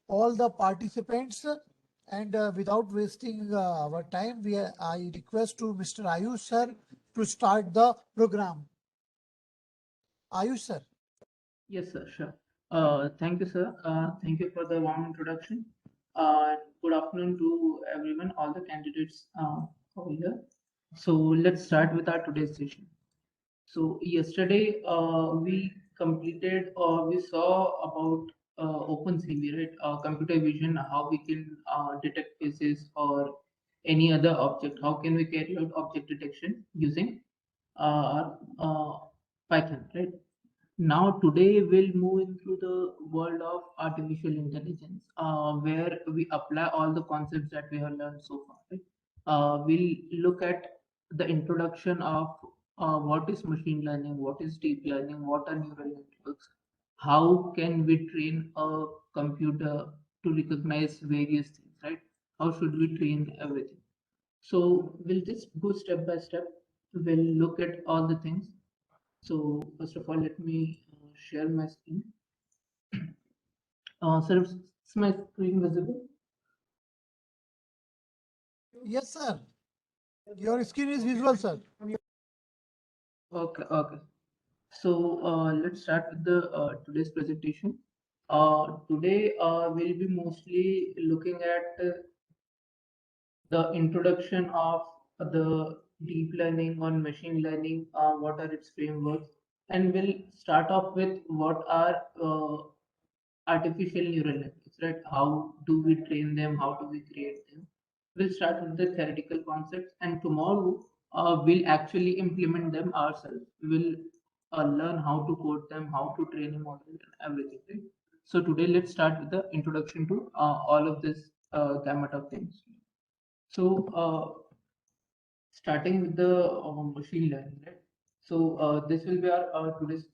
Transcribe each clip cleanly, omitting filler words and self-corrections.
all the participants, and without wasting our time, I request to Mr. Ayush sir to start the program. Ayush sir. Yes, sir, sure. Thank you, sir. Thank you for the warm introduction. Good afternoon to everyone, all the candidates over here. So let's start with our today's session. So yesterday we completed or we saw about OpenCV, right? Computer vision, how we can detect faces or any other object. How can we carry out object detection using Python, right? Now, today we'll move into the world of artificial intelligence, where we apply all the concepts that we have learned so far. Right? We'll look at the introduction of what is machine learning, what is deep learning, what are neural networks, how can we train a computer to recognize various things, right? How should we train everything? So we'll just go step by step. We'll look at all the things. So first of all, let me share my screen. Sir, is my screen visible? Yes, sir. Your screen is visual, sir. Okay, okay. So let's start with the today's presentation. Today we'll be mostly looking at the introduction of the deep learning on machine learning, what are its frameworks, and we'll start off with what are artificial neural networks, right? How do we train them? How do we create them? We'll start with the theoretical concepts, and tomorrow we'll actually implement them ourselves. We'll learn how to code them, how to train a model, and everything. Right? So today, let's start with the introduction to all of this gamut of things. So, starting with the machine learning, right? So this will be our today's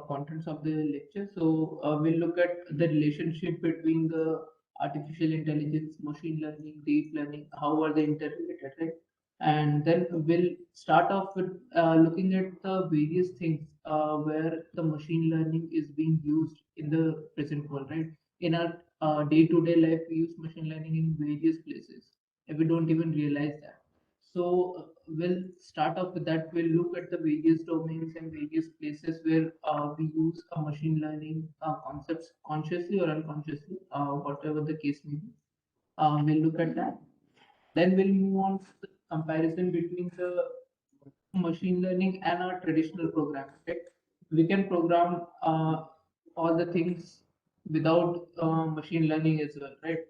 contents of the lecture. So we'll look at the relationship between the artificial intelligence, machine learning, deep learning, how are they interrelated, right? And then we'll start off with looking at the various things where the machine learning is being used in the present world, right? In our day-to-day life, we use machine learning in various places, and we don't even realize that. So we'll start off with that. We'll look at the various domains and various places where we use machine learning concepts consciously or unconsciously, whatever the case may be. We'll look at that. Then we'll move on to the comparison between the machine learning and our traditional programming. Right? We can program all the things without machine learning as well, right?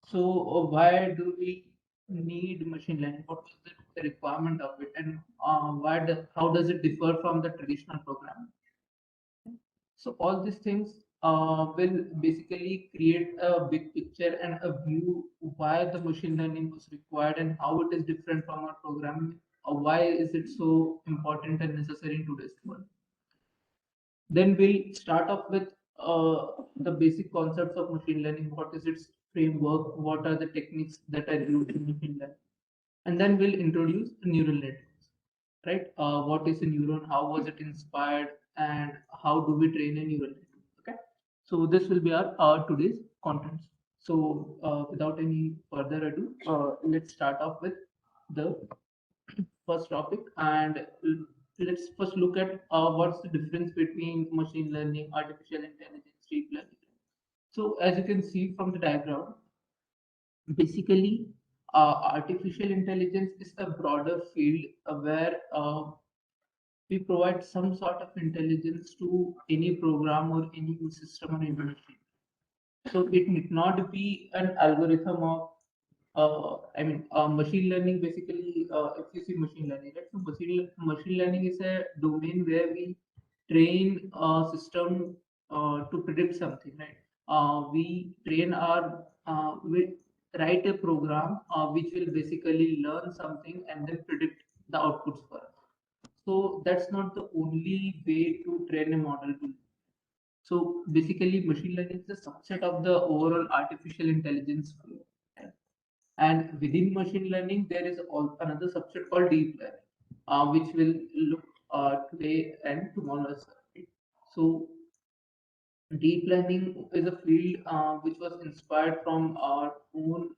So why do we need machine learning? What is the requirement of it, and how does it differ from the traditional programming? So all these things will basically create a big picture and a view why the machine learning was required and how it is different from our programming, or why is it so important and necessary in today's world. Then we'll start off with the basic concepts of machine learning. What is its framework? What are the techniques that are used in machine learning? And then we'll introduce neural networks, right? What is a neuron? How was it inspired? And how do we train a neural network? Okay. So this will be our today's contents. So without any further ado, let's start off with the first topic, and let's first look at what's the difference between machine learning, artificial intelligence, deep learning. So as you can see from the diagram, basically artificial intelligence is a broader field where we provide some sort of intelligence to any program or any system or any machine. So it need not be an algorithm of machine learning. Basically, if you see machine learning, right? So machine learning is a domain where we train a system to predict something, right? We write a program which will basically learn something and then predict the outputs for us. So that's not the only way to train a model to. So basically, machine learning is a subset of the overall artificial intelligence field. And within machine learning, there is another subset called deep learning, which will look today and tomorrow as well. Right? So Deep learning is a field which was inspired from our own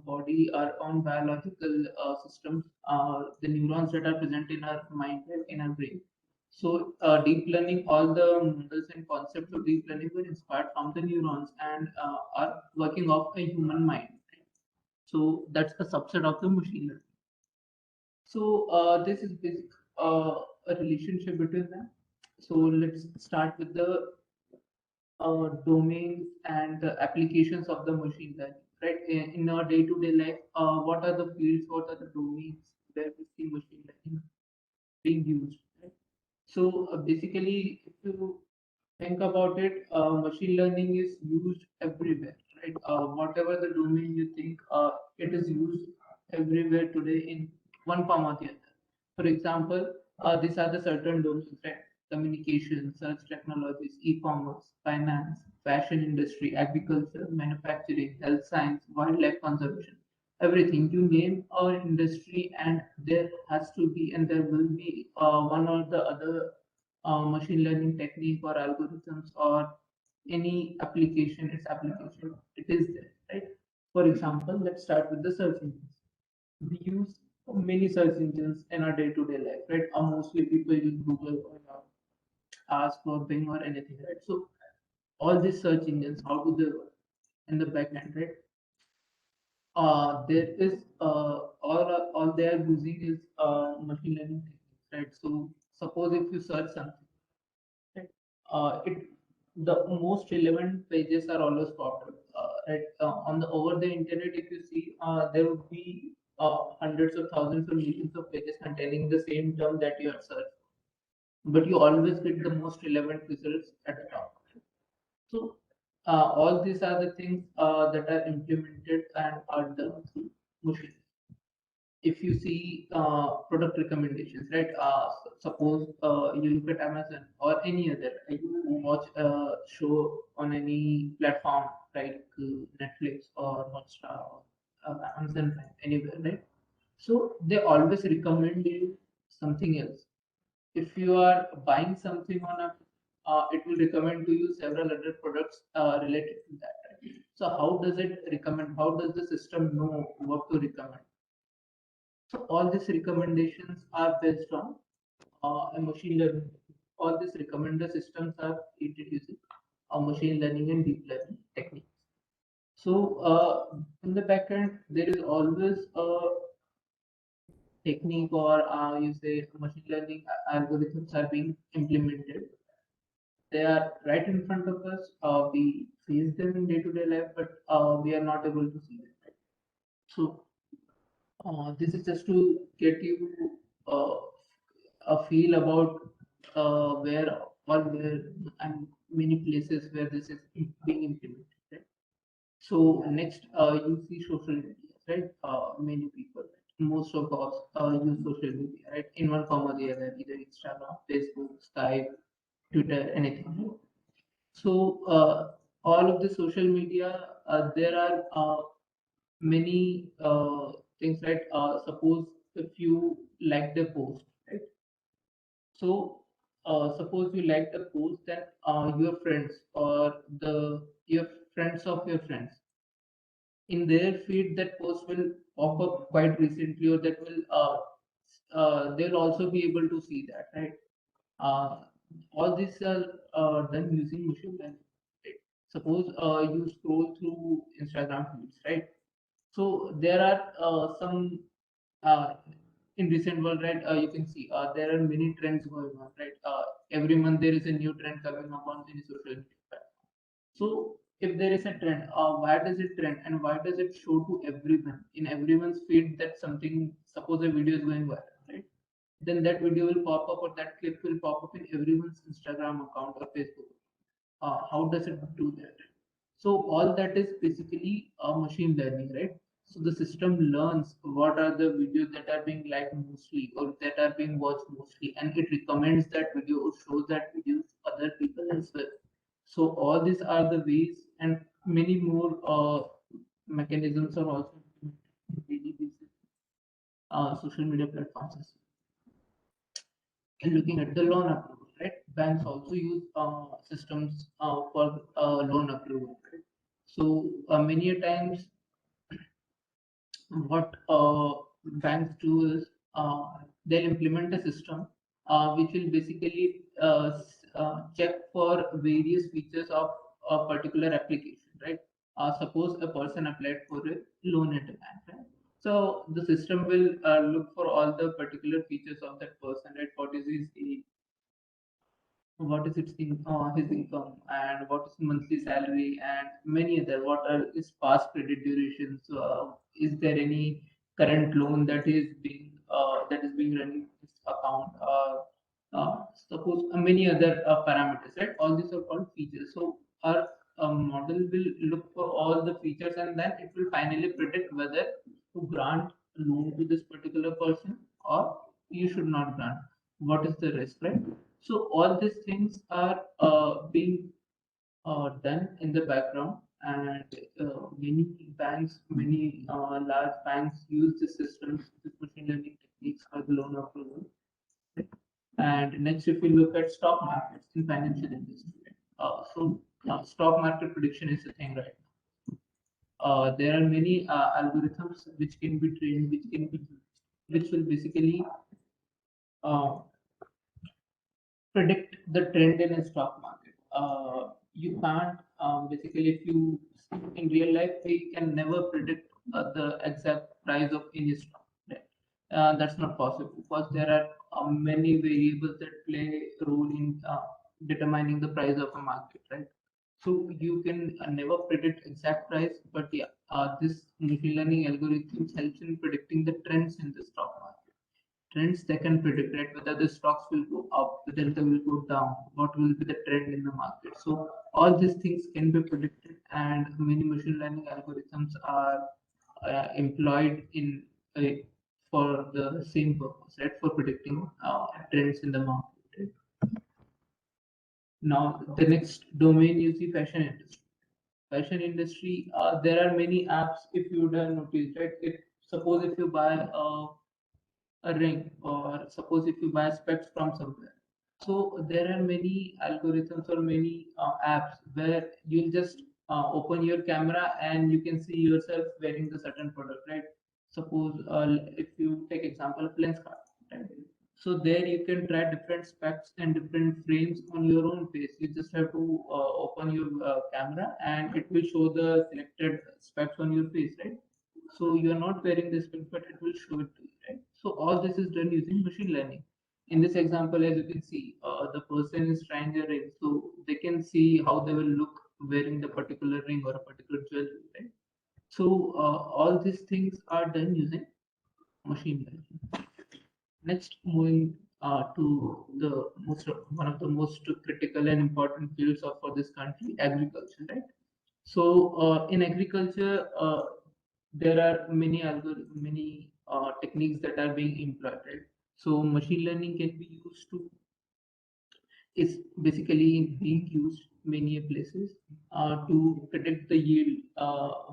body, our own biological systems, the neurons that are present in our mind, right, in our brain. So, deep learning, all the models and concepts of deep learning were inspired from the neurons and are working off a human mind. Right? So, that's a subset of the machine learning. So, this is basic a relationship between them. So, let's start with the domains and the applications of the machine learning, right? In our day-to-day life, what are the fields, what are the domains where we see machine learning being used, right? So basically, if you think about it, machine learning is used everywhere, right? Whatever the domain you think, it is used everywhere today in one form or the other. For example, these are the certain domains, right? Communication, search technologies, e-commerce, finance, fashion industry, agriculture, manufacturing, health science, wildlife conservation, everything. You name our industry, and there has to be and there will be one or the other machine learning technique or algorithms or any application, its application, it is there, right? For example, let's start with the search engines. We use many search engines in our day-to-day life, right? Mostly people use Google or Ask or Bing or anything, right? So all these search engines, how do they work in the back end, right? There is all they are using is machine learning techniques, right? So suppose if you search something, right, it the most relevant pages are always popped up, right? On the over the internet, if you see, there would be hundreds of thousands or millions of pages containing the same term that you have searched, but you always get the most relevant results at the top. So all these are the things that are implemented and are done through machine. If you see product recommendations, right? Suppose you look at Amazon or any other, you watch a show on any platform like Netflix or Hotstar or Amazon Prime, anywhere, right? So they always recommend you something else. If you are buying something on a, it will recommend to you several other products related to that. Right? So how does it recommend? How does the system know what to recommend? So all these recommendations are based on a machine learning. All these recommender systems are introducing a machine learning and deep learning techniques. So in the backend, there is always a technique or you say machine learning algorithms are being implemented. They are right in front of us. We face them in day-to-day life, but we are not able to see them. Right? So this is just to get you uh, a feel about where or where and many places where this is being implemented. Right? So next, you see social media, right? Many people, right? Most of us use social media, right? In one form or the other, either Instagram, Facebook, Skype, Twitter, anything. Right? So all of the social media, there are many things, right? Suppose if you like the post, right? So suppose you like the post, then your friends or your friends of your friends in their feed, that post will pop up quite recently, or that will they'll also be able to see that, right? uh, all these are done using machine learning, right? Suppose you scroll through Instagram feeds, right? So there are some uh, in recent world, right? You can see there are many trends going on, right? Every month there is a new trend coming up on any social media. So if there is a trend, why does it trend and why does it show to everyone in everyone's feed that something, suppose a video is going viral, right? Then that video will pop up or that clip will pop up in everyone's Instagram account or Facebook. How does it do that? So all that is basically machine learning, right? So the system learns what are the videos that are being liked mostly or that are being watched mostly, and it recommends that video or shows that video to other people as well. So all these are the ways, and many more mechanisms are also implemented on a daily basis, social media platforms as well. And looking at the loan approach. right? Banks also use systems for loan approval, right? So many a times what banks do is they'll implement a system which will basically check for various features of a particular application, right? Suppose a person applied for a loan at a bank, right? So the system will look for all the particular features of that person, right? What is his age, what is his income, and what is monthly salary, and many other, what are his past credit durations, is there any current loan that is being run in this account, suppose many other parameters, right? All these are called features. So our model will look for all the features, and then it will finally predict whether to grant loan to this particular person or you should not grant. What is the risk, right? So all these things are being done in the background, and many banks, many large banks use the systems, the machine learning techniques for the loan approval. And next, if we look at stock markets in financial industry, stock market prediction is a thing right now. There are many algorithms which can be trained, which will basically uh, predict the trend in a stock market. You can't basically, if you see in real life, we can never predict the exact price of any stock. Right? That's not possible because there are many variables that play a role in determining the price of a market, right? So you can never predict exact price, but yeah, this machine learning algorithms helps in predicting the trends in the stock market. Trends they can predict, right? Whether the stocks will go up, whether they will go down, what will be the trend in the market. So all these things can be predicted, and many machine learning algorithms are employed in for the same purpose, right? For predicting trends in the market. Right? Now the next domain is the fashion industry. Fashion industry, there are many apps. If you would have noticed, right? If suppose if you buy a ring, or suppose if you buy specs from somewhere, so there are many algorithms or many apps where you'll just open your camera and you can see yourself wearing the certain product, right? Suppose if you take example of lens card, right? So there you can try different specs and different frames on your own face. You just have to open your camera and it will show the selected specs on your face, right? So you are not wearing this thing, but it will show it to you, right? So all this is done using machine learning. In this example, as you can see, the person is trying a ring, so they can see how they will look wearing the particular ring or a particular jewelry, right? So all these things are done using machine learning. Next, moving to the one of the most critical and important fields of for this country, agriculture, right? So in agriculture, there are many techniques that are being employed, right? So machine learning can be used to is basically being used many places to predict the yield,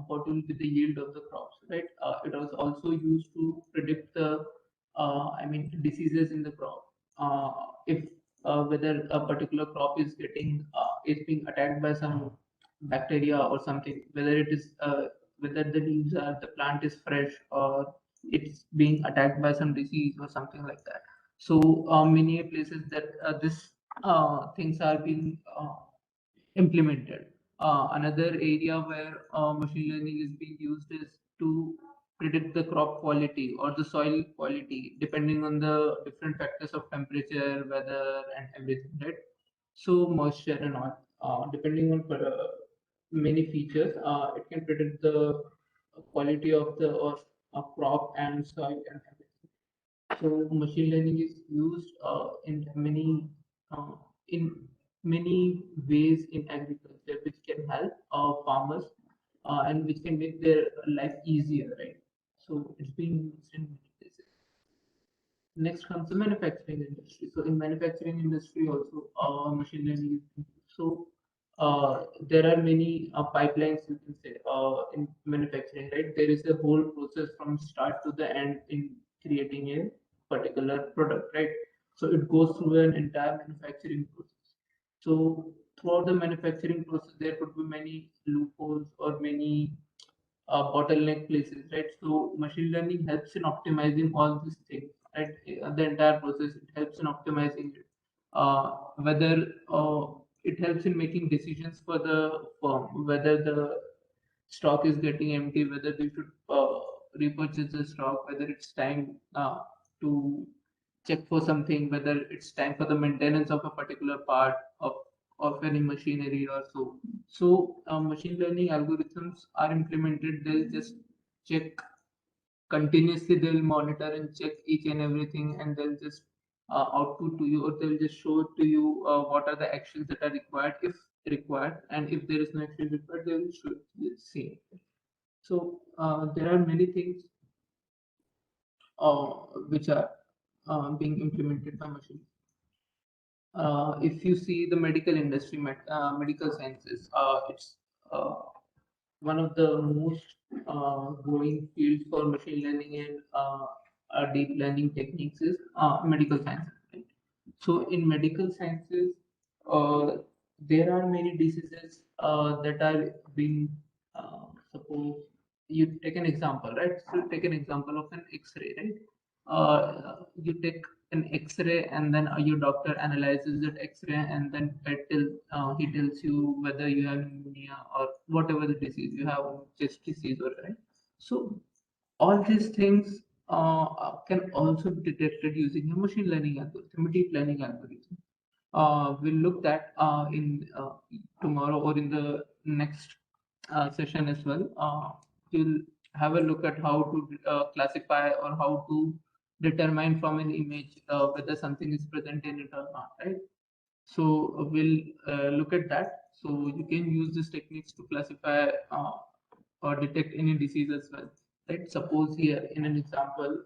what will be the yield of the crops, right? It was also used to predict the, diseases in the crop. If whether a particular crop is being attacked by some bacteria or something, whether the leaves are the plant is fresh or it's being attacked by some disease or something like that. So many places that this things are being implemented. Another area where machine learning is being used is to predict the crop quality or the soil quality depending on the different factors of temperature, weather, and everything, right? So moisture and all, depending on many features, it can predict the quality of the crop and soil and everything. So machine learning is used uh, in many ways in agriculture, which can help farmers and which can make their life easier, right? So it's being used in many places. Next comes the manufacturing industry. So in manufacturing industry also, machine learning is being used. So there are many pipelines you can say in manufacturing, right? There is a whole process from start to the end in creating a particular product, right? So it goes through an entire manufacturing process. So throughout the manufacturing process, there could be many loopholes or many bottleneck places, right? So machine learning helps in optimizing all these things, right? The entire process, it helps in optimizing it. Whether it helps in making decisions for the firm, whether the stock is getting empty, whether they should repurchase the stock, whether it's time to check for something, whether it's time for the maintenance of a particular part of any machinery or so. So machine learning algorithms are implemented. They'll just check continuously. They'll monitor and check each and everything, and they'll just output to you, or they'll just show to you what are the actions that are required if required, and if there is no action required, they will show you see. So there are many things uh, which are being implemented by machine. If you see the medical industry, medical sciences, it's one of the most growing fields for machine learning and deep learning techniques is medical sciences. Right? So in medical sciences, uh, there are many diseases that are being, suppose you take an example, right? So take an example of an X-ray, right? You take an X-ray, and then your doctor analyzes that X-ray, and then he tells you whether you have pneumonia or whatever the disease you have, chest disease, or right. So all these things can also be detected using a machine learning algorithm, a deep learning algorithm. We'll look at in tomorrow or in the next session as well. We'll have a look at how to classify or how to determine from an image whether something is present in it or not, right? So we'll look at that. So you can use these techniques to classify or detect any disease as well, right? Suppose here in an example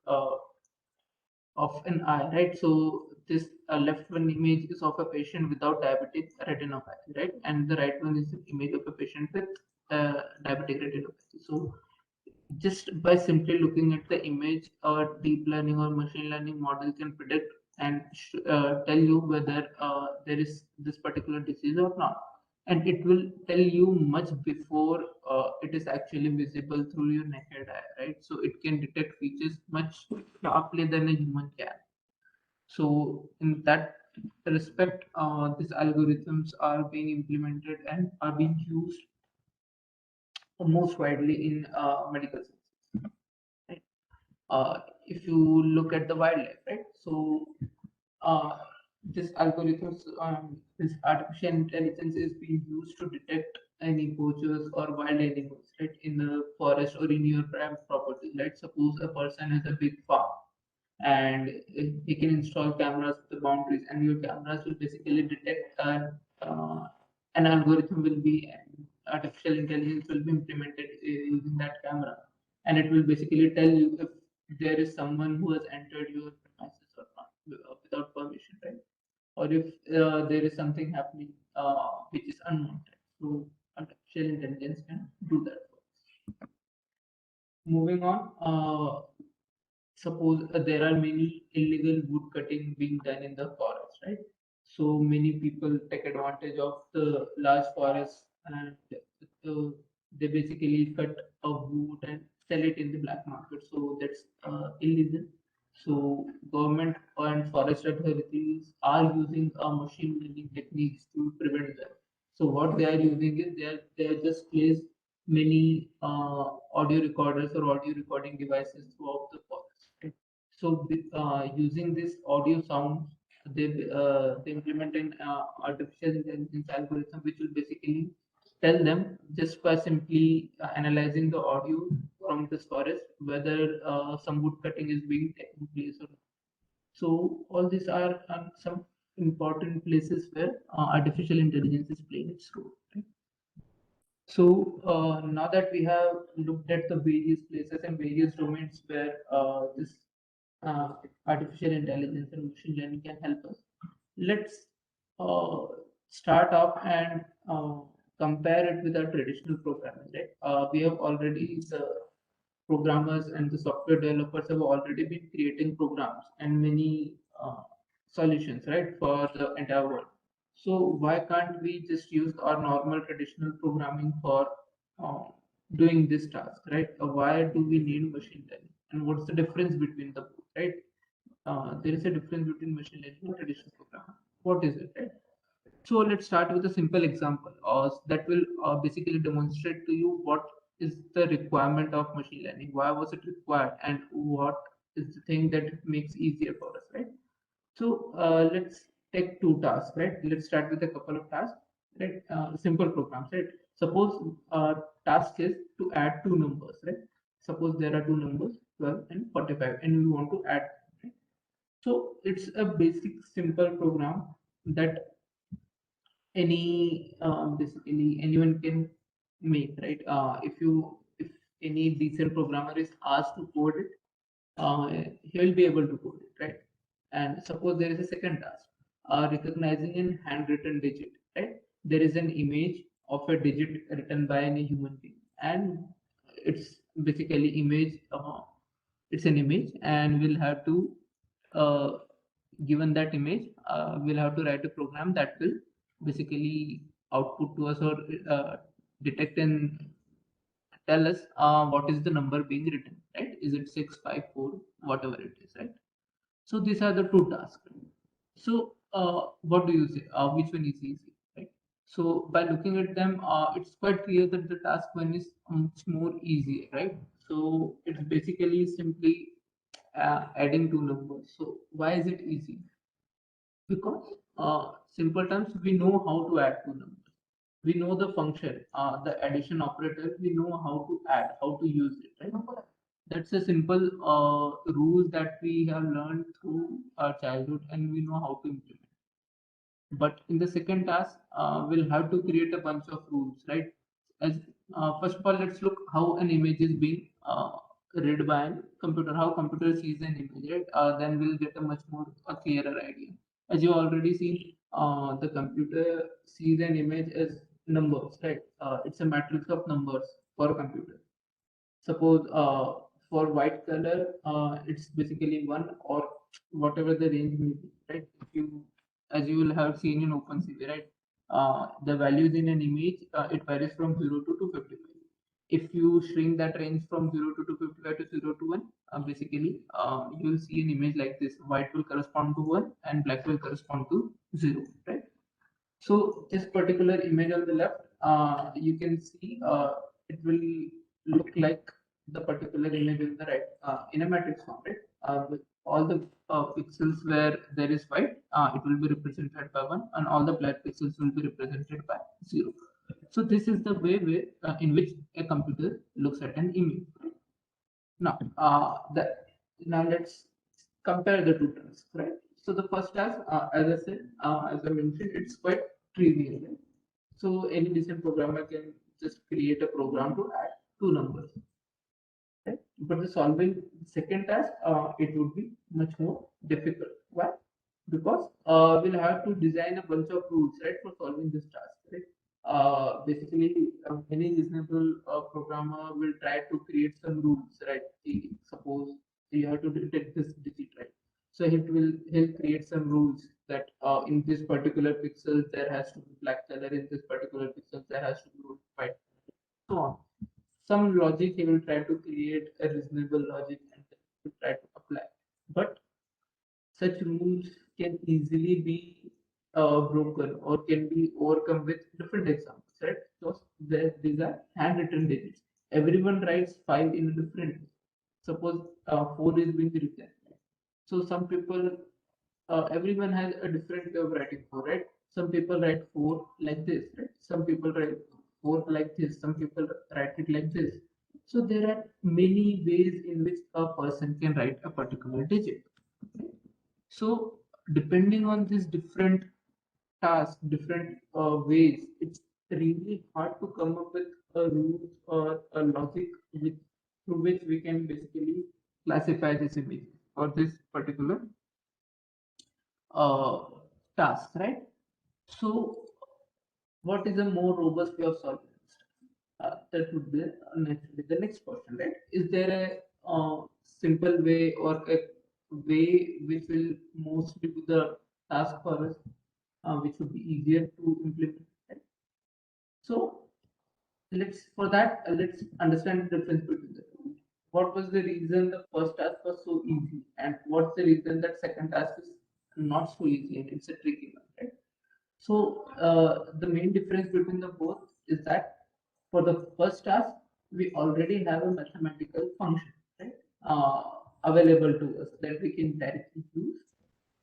of an eye, right? So this left one image is of a patient without diabetic retinopathy, right? And the right one is an image of a patient with diabetic retinopathy. So just by simply looking at the image, or deep learning or machine learning model can predict and tell you whether there is this particular disease or not, and it will tell you much before it is actually visible through your naked eye, right? So it can detect features much sharply than a human can. So in that respect, these algorithms are being implemented and are being used most widely in medical sciences, right? If you look at the wildlife, right? So uh, this algorithms, this artificial intelligence is being used to detect any poachers or wild animals, right, in the forest or in your private property. Right? Suppose a person has a big farm, and he can install cameras at the boundaries, and your cameras will basically detect an algorithm will be, artificial intelligence will be implemented using that camera, and it will basically tell you if there is someone who has entered your premises or not without permission, right? Or if there is something happening which is unwanted. So artificial intelligence can do that for us. Moving on, suppose there are many illegal wood cutting being done in the forest, right? So many people take advantage of the large forest, and they basically cut a wood and sell it in the black market. So that's illegal. So government and forest authorities are using machine learning techniques to prevent that. So what they are using is they are just placed many audio recorders or audio recording devices throughout the forest. Right? So using this audio sounds, they implement an artificial intelligence algorithm which will basically tell them, just by simply analyzing the audio from this forest, whether some wood cutting is being taken place or not. So all these are some important places where artificial intelligence is playing its role. Right? So now that we have looked at the various places and various domains where this uh, artificial intelligence and machine learning can help us, let's uh, start off and compare it with our traditional programming. Right? We have already, the programmers and the software developers have already been creating programs, and many solutions, right, for the entire world. So why can't we just use our normal traditional programming for uh, doing this task, right? Why do we need machine learning, and what's the difference between the both, right? There is a difference between machine learning and traditional programming. What is it, right? So let's start with a simple example that will basically demonstrate to you what is the requirement of machine learning, why was it required, and what is the thing that it makes easier for us, right? So let's take two tasks, right? Let's start with a couple of tasks, right? Simple programs, right? Suppose task is to add two numbers, right? Suppose there are two numbers, 12 and 45, and we want to add, right? So it's a basic simple program that basically anyone can make, right? If any decent programmer is asked to code it, uh, he will be able to code it, right? And suppose there is a second task, recognizing an handwritten digit, right? There is an image of a digit written by a human being, and it's basically image. It's an image, and we'll have to, uh, given that image, we'll have to write a program that will basically output to us, or detect and tell us what is the number being written, right? Is it 654, whatever it is, right? So these are the two tasks. So what do you say? Which one is easy, right? So by looking at them, it's quite clear that the task one is much more easy, right? So it's basically simply adding two numbers. So why is it easy? Because simple terms, we know how to add two numbers. We know the function, the addition operator. We know how to add, how to use it, right? That's a simple rules that we have learned through our childhood, and we know how to implement. But in the second task, we'll have to create a bunch of rules, right? As first of all, let's look how an image is being read by a computer, how computer sees an image, right? Then we'll get a much more a clearer idea. As you already seen, the computer sees an image as numbers, right? It's a matrix of numbers for a computer. Suppose for white color, it's basically one, or whatever the range may be, right? If you, as you will have seen in OpenCV, right? The values in an image, it varies from 0 to 255. If you shrink that range from 0 to 255 to 0 to 1, basically you will see an image like this. White will correspond to 1 and black will correspond to 0, right? So this particular image on the left, you can see it will look like the particular image in the right, in a matrix form, right? With all the pixels where there is white, it will be represented by 1, and all the black pixels will be represented by 0. So this is the way in which a computer looks at an image. Now, now let's compare the two tasks, right? So the first task, as I said, as I mentioned, it's quite trivial, right? So any decent programmer can just create a program to add two numbers, right? But the solving the second task, it would be much more difficult. Why? Because we'll have to design a bunch of rules, right, for solving this task, right? Basically, any reasonable programmer will try to create some rules, right? Suppose you have to detect this digit, right? So he'll create some rules that in this particular pixel there has to be black color, in this particular pixel there has to be white, so on. Some logic he will try to create a reasonable logic and to try to apply. But such rules can easily be broken or can be overcome with different examples, right? So these are handwritten digits. Everyone writes 5 in a different way. Suppose 4 is being written. So some people, everyone has a different way of writing 4, right? Some people write 4 like this, right? Some people write 4 like this. Some people write it like this. So there are many ways in which a person can write a particular digit. So depending on these different tasks, different ways, it's really hard to come up with a rules or a logic through which we can basically classify this image or this particular uh, task, right? So what is a more robust way of solving this? That would be naturally the next question, right? Is there a simple way or a way which will mostly do the task for us, which would be easier to implement. Right? So let's understand the difference between the two. What was the reason the first task was so easy, and what's the reason that second task is not so easy and it's a tricky one, right? So the main difference between the both is that for the first task we already have a mathematical function, right? Uh, Available to us that we can directly use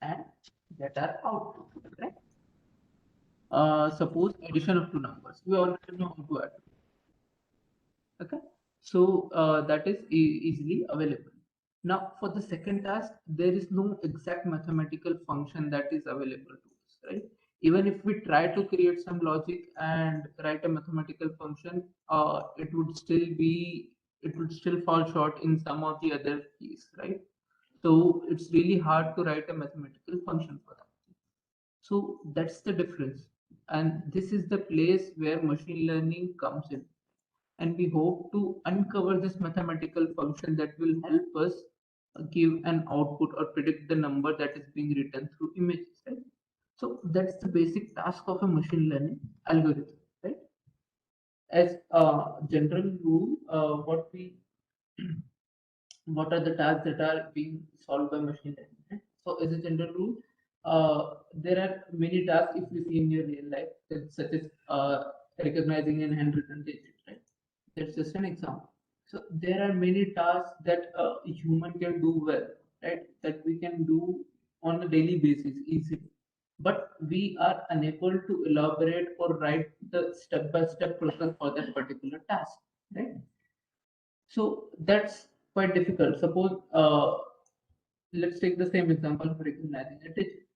and get our output, right? Suppose addition of two numbers, we already know how to add. Okay, so that is easily available. Now for the second task there is no exact mathematical function that is available to us, right? Even if we try to create some logic and write a mathematical function, it would still fall short in some of the other keys, right? So it's really hard to write a mathematical function for that. So that's the difference, and this is the place where machine learning comes in, and we hope to uncover this mathematical function that will help us give an output or predict the number that is being written through images, right? So that's the basic task of a machine learning algorithm, right? As a general rule, what are the tasks that are being solved by machine learning, right? So as a general rule, there are many tasks if you see in your real life, such as recognizing an handwritten digit, right? That's just an example. So there are many tasks that a human can do well, right? That we can do on a daily basis easily. But we are unable to elaborate or write the step-by-step process for that particular task, right? So that's quite difficult. Suppose let's take the same example for recognizing a digit.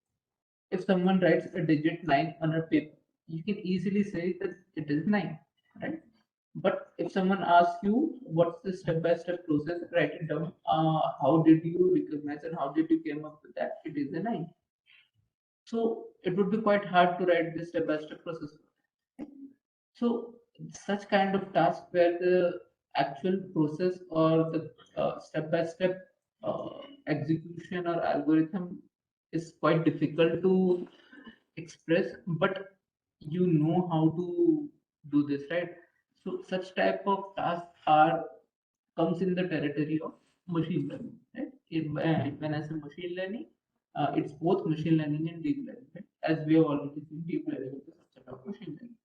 If someone writes a digit 9 on a paper, you can easily say that it is 9, right? But if someone asks you what's the step-by-step process, write it down. How did you recognize and how did you came up with that? It is a 9. So it would be quite hard to write this step-by-step process. So such kind of task where the actual process or the step-by-step execution or algorithm is quite difficult to express, but you know how to do this, right? So such type of tasks are comes in the territory of machine learning, right? When I say machine learning, it's both machine learning and deep learning, right? As we have already seen, deep learning is a subset of machine learning.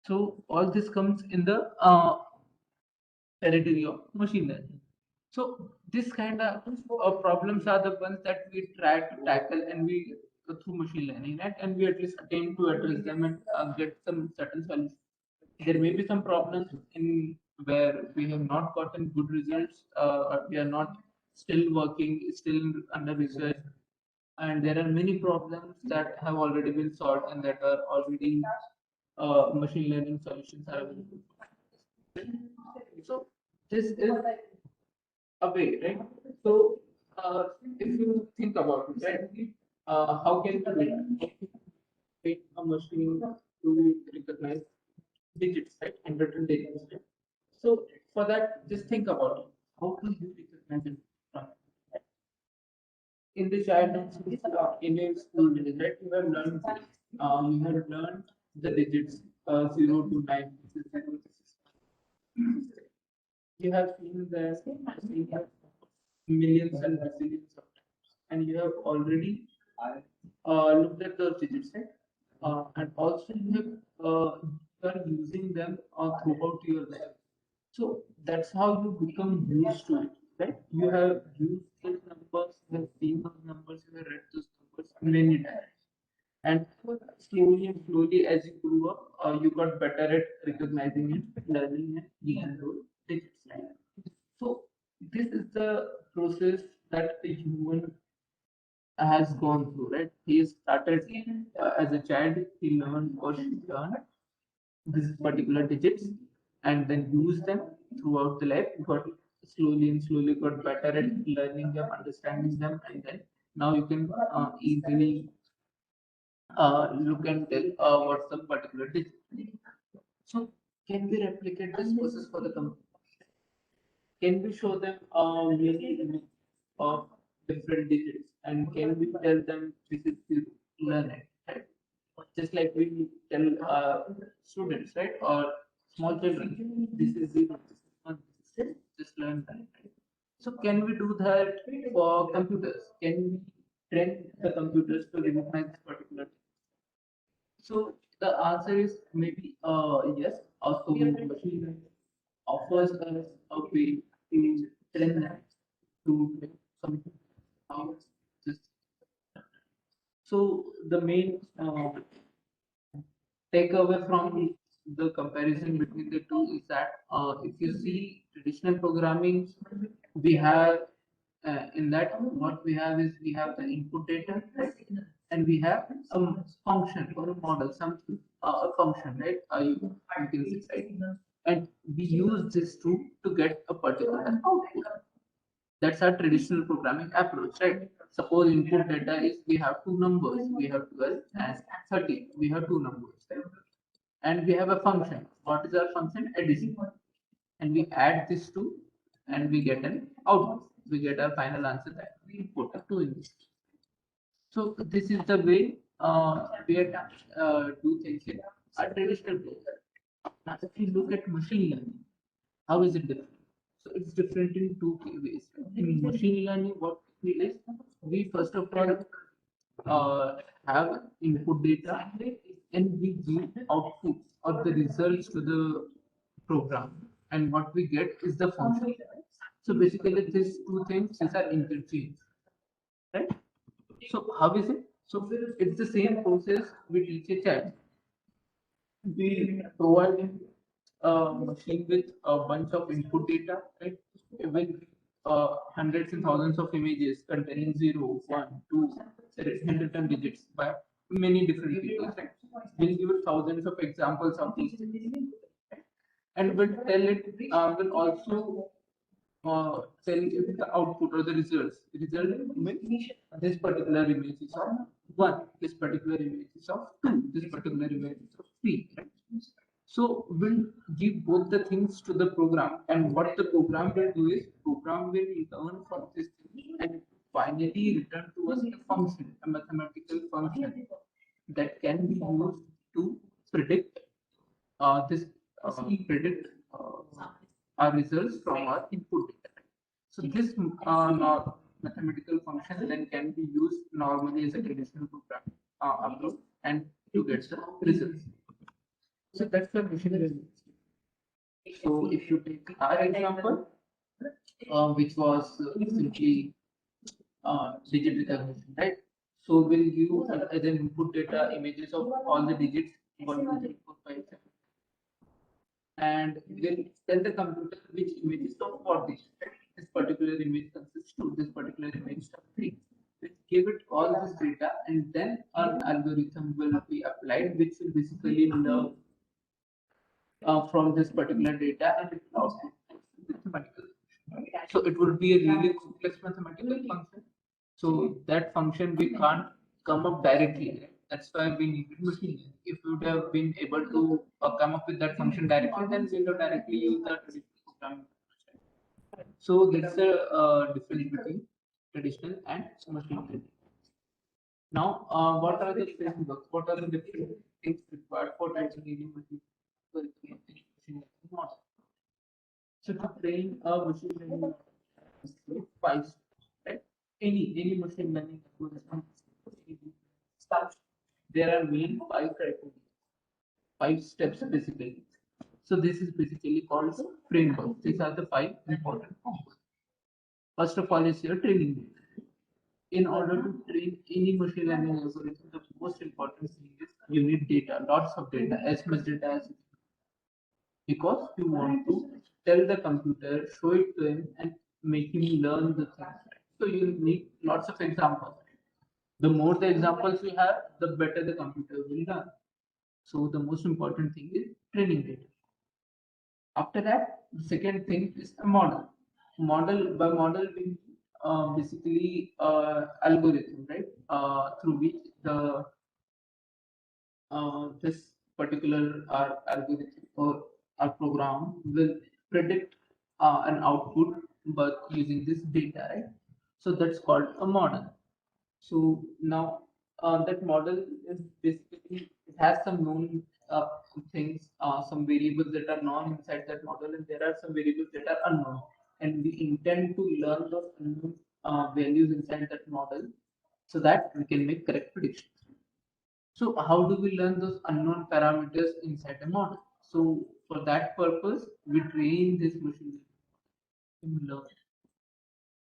So all this comes in the territory of machine learning. So this kind of problems are the ones that we try to tackle and we through machine learning, right? And we at least attempt to address them and get some certain solutions. There may be some problems in where we have not gotten good results, or we are not still working, still under research, and there are many problems that have already been solved and that are already machine learning solutions are available. So this is a way, right? So if you think about it, right, how can we make a machine to recognize digits, right, handwritten digits, right? So for that, just think about it. How do you recognize it from it? In the childhood in your school days, right? You have learned the digits 0 to 9. This is 0, this is you have seen the millions and billions of times, and you have already looked at those digits, right? And also you are using them throughout your life. So that's how you become used to it, right? You have used those numbers, you have seen those numbers, you have read those numbers many times. And slowly and slowly, as you grew up, you got better at recognizing it, learning it, using those digits, right? So this is the process that a human has gone through, right? He started as a child, he learned or she learned these particular digits and then used them throughout the life, got slowly and slowly got better at learning them, understanding them, and then now you can easily look and tell what's the particular digit. So can we replicate this process for the company? Can we show them many images of different digits, and can we tell them this is zero, learn it, right? Just like we tell students, right, or small children, this is zero, this is one, this is zero, just learn that, right? So can we do that for computers? Can we train the computers to recognize this particular thing? So the answer is maybe yes. Also, machine learning offers us a way to train them to make something out. Just so the main takeaway from the comparison between the two is that if you see traditional programming, we have in that what we have is we have the input data, right? And we have a function or a model, something a function, right? You can see, right? And we use this to get a particular output. That's our traditional programming approach, right? Suppose input data is we have two numbers, we have 12 and 30. We have two numbers, right? And we have a function. What is our function? Addition. And we add this two and we get an output. We get our final answer that we put a two in this. So this is the way we do things in a traditional way. Now, if you look at machine learning, how is it different? So it's different in two ways. In machine learning, what we do is we first of all have input data and we give output or the results to the program, and what we get is the function. So basically these two things, these are interchange, right? So how is it? So it's the same process we teach a child. We provide him a machine with a bunch of input data, right? With hundreds and thousands of images containing 0, 1, 2, 110 digits by many different people, right? We'll give it thousands of examples of these things, and we'll tell it, will also tell if the output or the results. Result means this particular image is of 1, this particular image is of 2, this particular image is of 3. Right? So we'll give both the things to the program, and what the program will do is program will learn from this thing and finally return to us a function, a mathematical function that can be used to predict this predict our results from our input data. So this mathematical function then can be used normally as a traditional program approach and to get the results. So that's the machine learning. So if you take our example, which was simply digit recognition, right? So we'll give as an input data images of all the digits 1, 2, 3, 4, 5, 7, and we'll tell the computer which images of what digit. Right? This particular image consists of this particular image of 3. We'll give it all this data, and then an algorithm will be applied, which will basically learn from this particular data and it will output mathematical. So it would be a really complex mathematical function. So that function we can't come up directly. Right? That's why we needed machine learning. If we would have been able to come up with that function directly, then we would have directly used the traditional programming. So that's the difference between traditional and machine learning. Now, what are the frameworks? What are the different things required for writing any machine learning model? So to train a machine learning model, with 5 steps, right? Any machine learning algorithm starts. There are main 5 criteria, 5 steps basically. So this is basically called the framework. These are the 5 important components. First of all is your training data. In order to train any machine learning algorithm, the most important thing is you need data, lots of data, as much data as you can, because you want to tell the computer, show it to him, and make him learn the things. So you need lots of examples. The more the examples you have, the better the computer will learn. So the most important thing is training data. After that, the second thing is a model. Model by model we basically algorithm, right? Through which the this particular algorithm or our program will predict an output, but using this data, right? So that's called a model. So now that model is basically, it has some known things, some variables that are known inside that model, and there are some variables that are unknown. And we intend to learn those unknown values inside that model so that we can make correct predictions. So how do we learn those unknown parameters inside a model? So for that purpose, we train this machine to learn.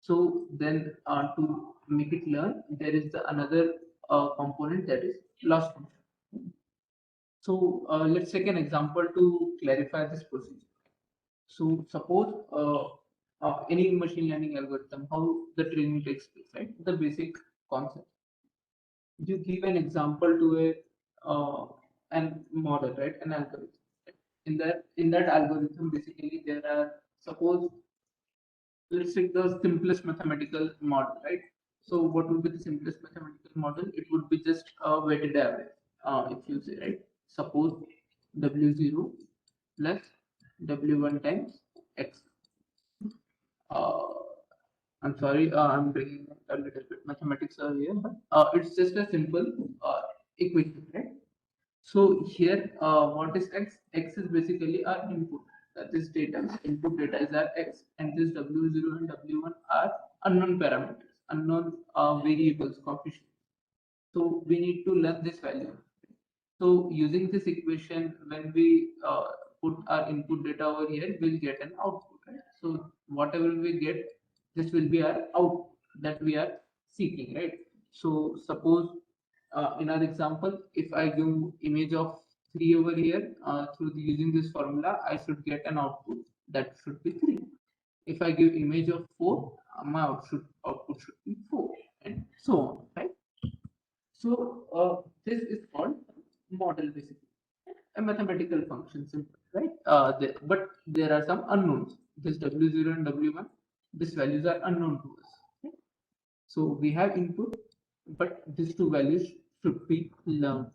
So then to make it learn, there is the another component, that is loss function. So let's take an example to clarify this procedure. So suppose any machine learning algorithm, how the training takes place, right? The basic concept. You give an example to a an model, right? An algorithm. In that algorithm, basically there are, suppose, let's take the simplest mathematical model, right? So what would be the simplest mathematical model? It would be just a weighted average. If you say, right, suppose W0 plus W1 times X. Uh, I'm sorry, I'm bringing a little bit mathematics here, but it's just a simple equation, right? So here, what is X? X is basically our input. This data, input data is our X, and this W0 and W1 are unknown parameters, unknown variables, coefficients. So we need to learn this value. So using this equation, when we put our input data over here, we'll get an output, right? So whatever we get, this will be our output that we are seeking, right? So suppose in our example, if I give image of 3 over here, using this formula, I should get an output that should be 3. If I give image of 4, my output should be 4, and so on, right? So this is called model, basically a mathematical function, simple, right? But there are some unknowns. This W0 and W1, these values are unknown to us. Right? So we have input, but these two values should be learned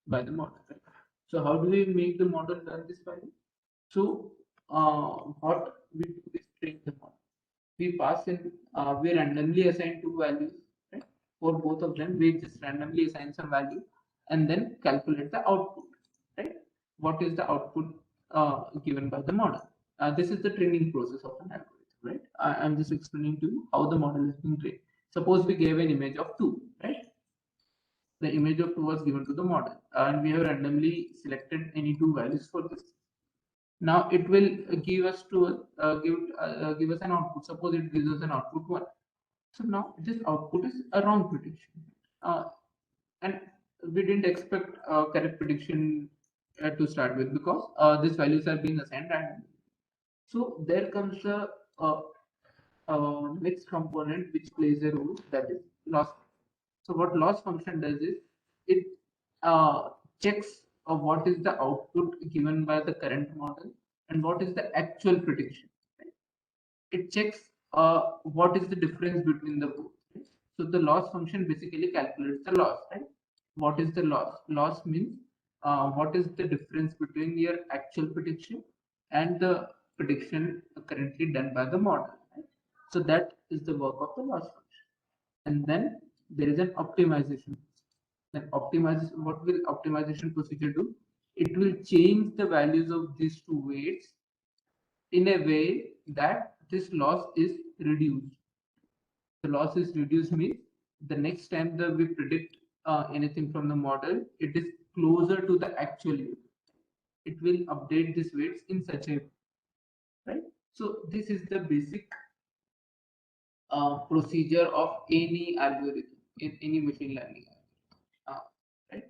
by the model. Right? So how do we make the model learn this value? So what we do is train the model. We pass in, we randomly assign two values, right? For both of them, we just randomly assign some value and then calculate the output, right? What is the output given by the model? This is the training process of an algorithm, right? I'm just explaining to you how the model is being trained. Suppose we gave an image of 2, right? The image of 2 was given to the model, and we have randomly selected any two values for this. Now it will give us give us an output. Suppose it gives us an output 1. So now this output is a wrong prediction, and we didn't expect correct prediction to start with, because these values are being assigned randomly. So there comes a next component which plays a role, that is loss. So what loss function does is, it checks what is the output given by the current model and what is the actual prediction. Right? It checks what is the difference between the both. Right? So the loss function basically calculates the loss. Right? What is the loss? Loss means what is the difference between your actual prediction and the prediction currently done by the model. Right? So that is the work of the loss function. And then there is an optimization. Then optimization, what will optimization procedure do? It will change the values of these two weights in a way that this loss is reduced. The loss is reduced means the next time that we predict anything from the model, it is closer to the actual weight. It will update these weights in such a way, right? So this is the basic procedure of any algorithm in any machine learning. Uh, right?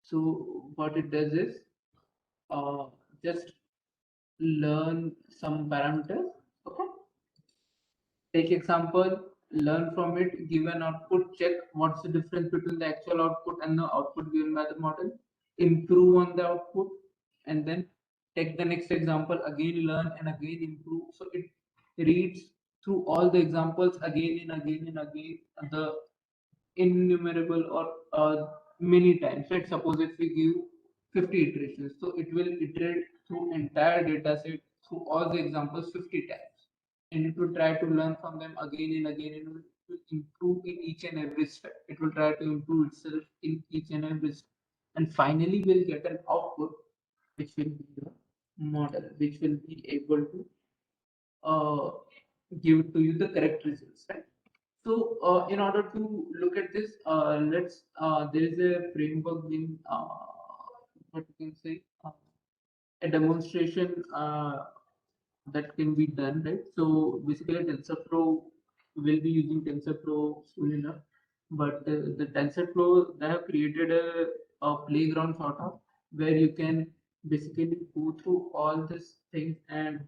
So what it does is uh, just learn some parameters. Okay. Take example, learn from it, give an output, check what's the difference between the actual output and the output given by the model, improve on the output, and then take the next example, again learn and again improve. So it reads through all the examples again and again and again, the innumerable or many times. Right? Suppose if we give 50 iterations, so it will iterate through entire data set, through all the examples 50 times, and it will try to learn from them again and again, and to improve in each and every step. It will try to improve itself in each and every step. And finally, we'll get an output, which will be your model, which will be able to uh, give to you the correct results, right? So, in order to look at this, there is a framework in, what you can say, a demonstration that can be done, right? So basically, TensorFlow will be using TensorFlow soon enough, but the TensorFlow, they have created a playground sort of where you can basically go through all these things and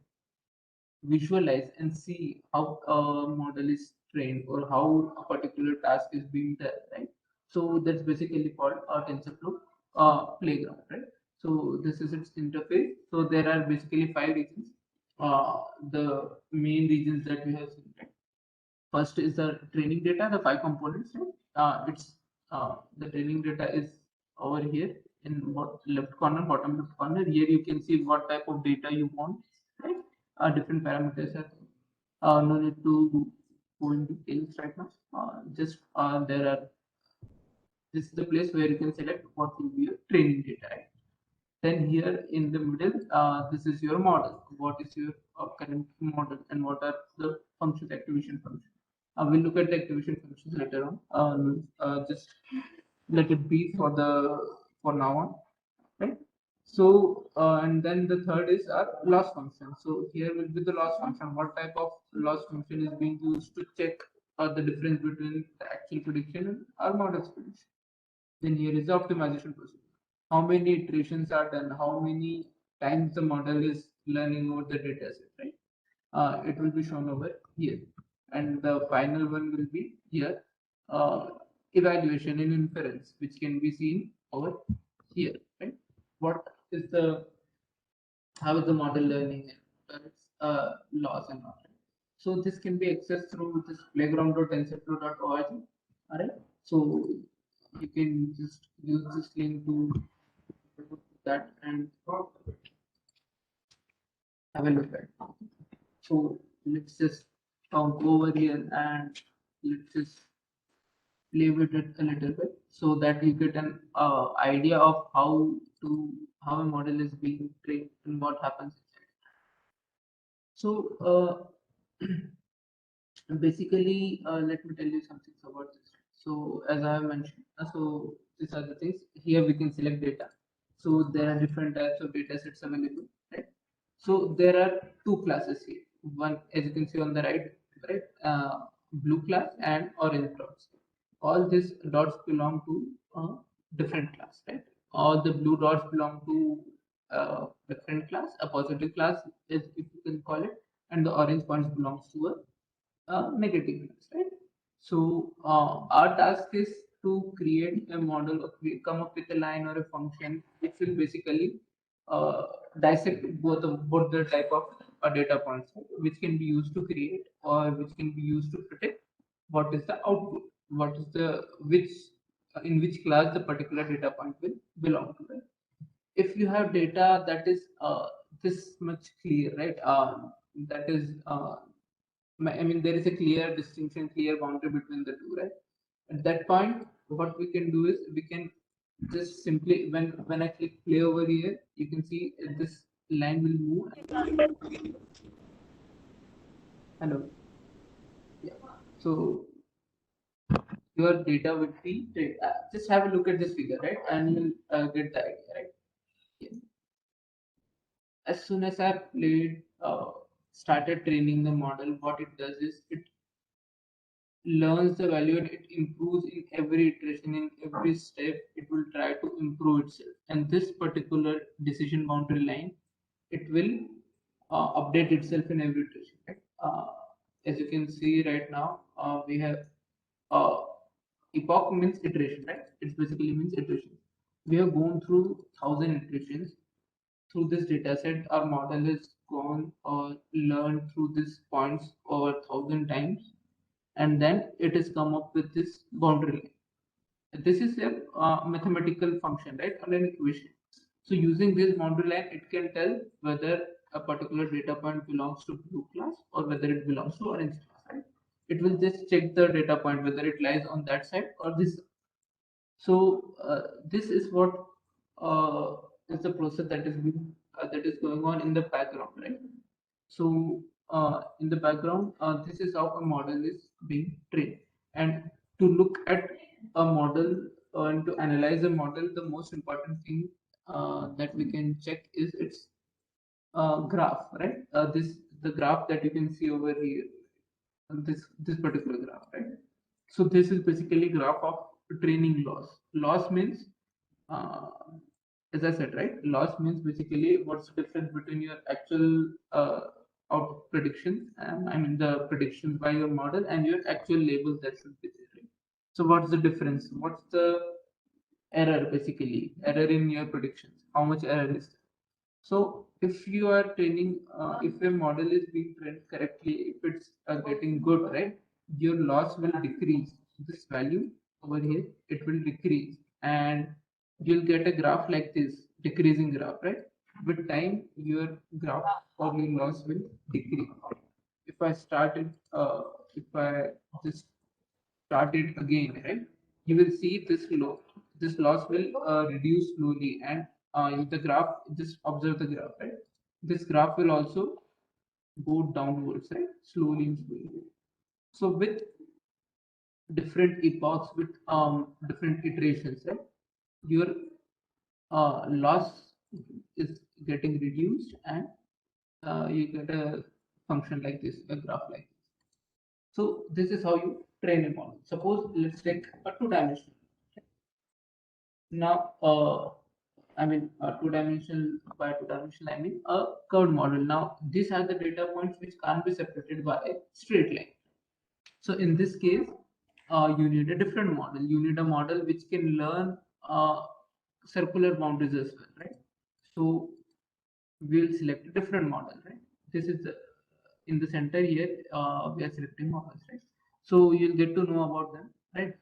visualize and see how a model is trained or how a particular task is being done, right? So that's basically called a TensorFlow playground, right? So this is its interface. So there are basically five regions. The main regions that we have seen, right? First is the training data, the five components, right? It's The training data is over here in left corner, bottom left corner. Here you can see what type of data you want, right? Different parameters are there. No need to go in details right now. Just there are This is the place where you can select what will be your training data, right? Then here in the middle, this is your model. What is your current model and what are the functions, activation functions? We'll look at the activation functions later on. Just let it be for now on, right? So and then the third is our loss function. So here will be the loss function. What type of loss function is being used to check the difference between the actual prediction and our model's prediction? Then here is the optimization procedure. How many iterations are done? How many times the model is learning over the data set, right? It will be shown over here. And the final one will be here. Uh, Evaluation in inference, which can be seen over here, right? What is the How is the model learning and what are its laws and all, right? So this can be accessed through this playground.tensorflow.org. All right. So you can just use this link to that and have a look at it. So let's just go over here and let's just play with it a little bit so that you get an idea of how a model is being trained and what happens. So basically, let me tell you something about this. So as I have mentioned, so these are the things. Here we can select data. So there are different types of data sets available, right? So there are two classes here. One, as you can see on the right, blue class and orange class. All these dots belong to a different class, right? All the blue dots belong to different class, a positive class, is if you can call it, and the orange points belongs to negative class, right? So our task is to create a model or come up with a line or a function which will basically dissect both the type of data points, right? Which can be used to create or which can be used to predict what is the output, what is the which in which class the particular data point will belong to, right? If you have data that is this much clear, right? That is I mean, there is a clear distinction, clear boundary between the two, right? At that point, what we can do is we can just simply when I click play over here, you can see this line will move. Hello, yeah. So your data would be just have a look at this figure, right? And you'll get the idea, right? Yeah. As soon as I played, started training the model, what it does is it learns the value and it improves in every iteration, in every step. It will try to improve itself. And this particular decision boundary line, it will update itself in every iteration. Right? As you can see right now, we have uh, epoch means iteration, right? It basically means iteration. We have gone through 1,000 iterations through this data set. Our model has gone or learned through these points over 1,000 times, and then it has come up with this boundary line. This is a mathematical function, right, or an equation. So using this boundary line, it can tell whether a particular data point belongs to blue class or whether it belongs to orange class, right? it will just check the data point whether it lies on that side or this. So this is what uh, is the process that is going on in the background, right? So in the background, this is how a model is being trained. And to look at a model and to analyze a model, the most important thing that we can check is its graph, right? This the graph that you can see over here, this particular graph, right? So this is basically graph of training loss. Loss means, uh, as I said, right? Loss means basically what's the difference between your actual out predictions, and I mean the predictions by your model and your actual labels that should be there. Right? So what's the difference? What's the error basically? Error in your predictions. How much error is there? So if you are training, if a model is being trained correctly, if it's getting good, right, your loss will decrease. This value over here, it will decrease, and you'll get a graph like this, decreasing graph, right? With time, your graph or your loss will decrease. If I started, if I just start it again, right? You will see this loss will reduce slowly, and in the graph, just observe the graph, right? This graph will also go downwards, right? Slowly and slowly. So with different epochs, with different iterations, right? Your loss is getting reduced, and you get a function like this, a graph like this. So this is how you train a model. Suppose let's take a two-dimensional. Now, two-dimensional, by two-dimensional, I mean a curved model. Now, these are the data points which can't be separated by a straight line. So in this case, you need a different model. You need a model which can learn circular boundaries as well, right? So we'll select a different model, right? This is in the center here. We are selecting models, right? So you'll get to know about them, right?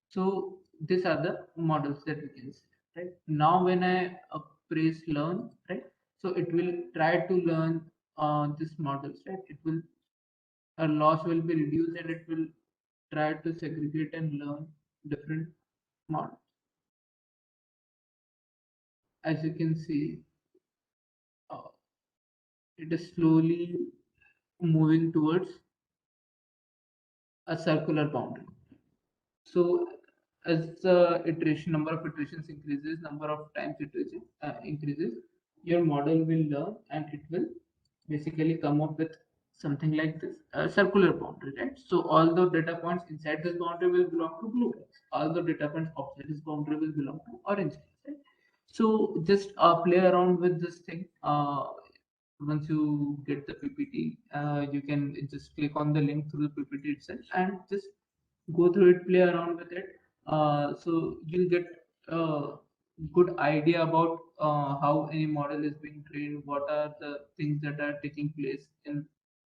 So these are the models that we can see, right? Now when I press learn, right? So it will try to learn these models, right? It will a loss will be reduced, and it will try to segregate and learn different models. As you can see, uh, it is slowly moving towards a circular boundary. So as the iteration number of iterations increases, number of times iteration increases, your model will learn, and it will basically come up with something like this, a circular boundary, right? So all the data points inside this boundary will belong to blue lines. All the data points outside this boundary will belong to orange lines, right? So just play around with this thing. Once you get the PPT, you can just click on the link through the PPT itself and just go through it, play around with it. So you'll get a good idea about how any model is being trained, what are the things that are taking place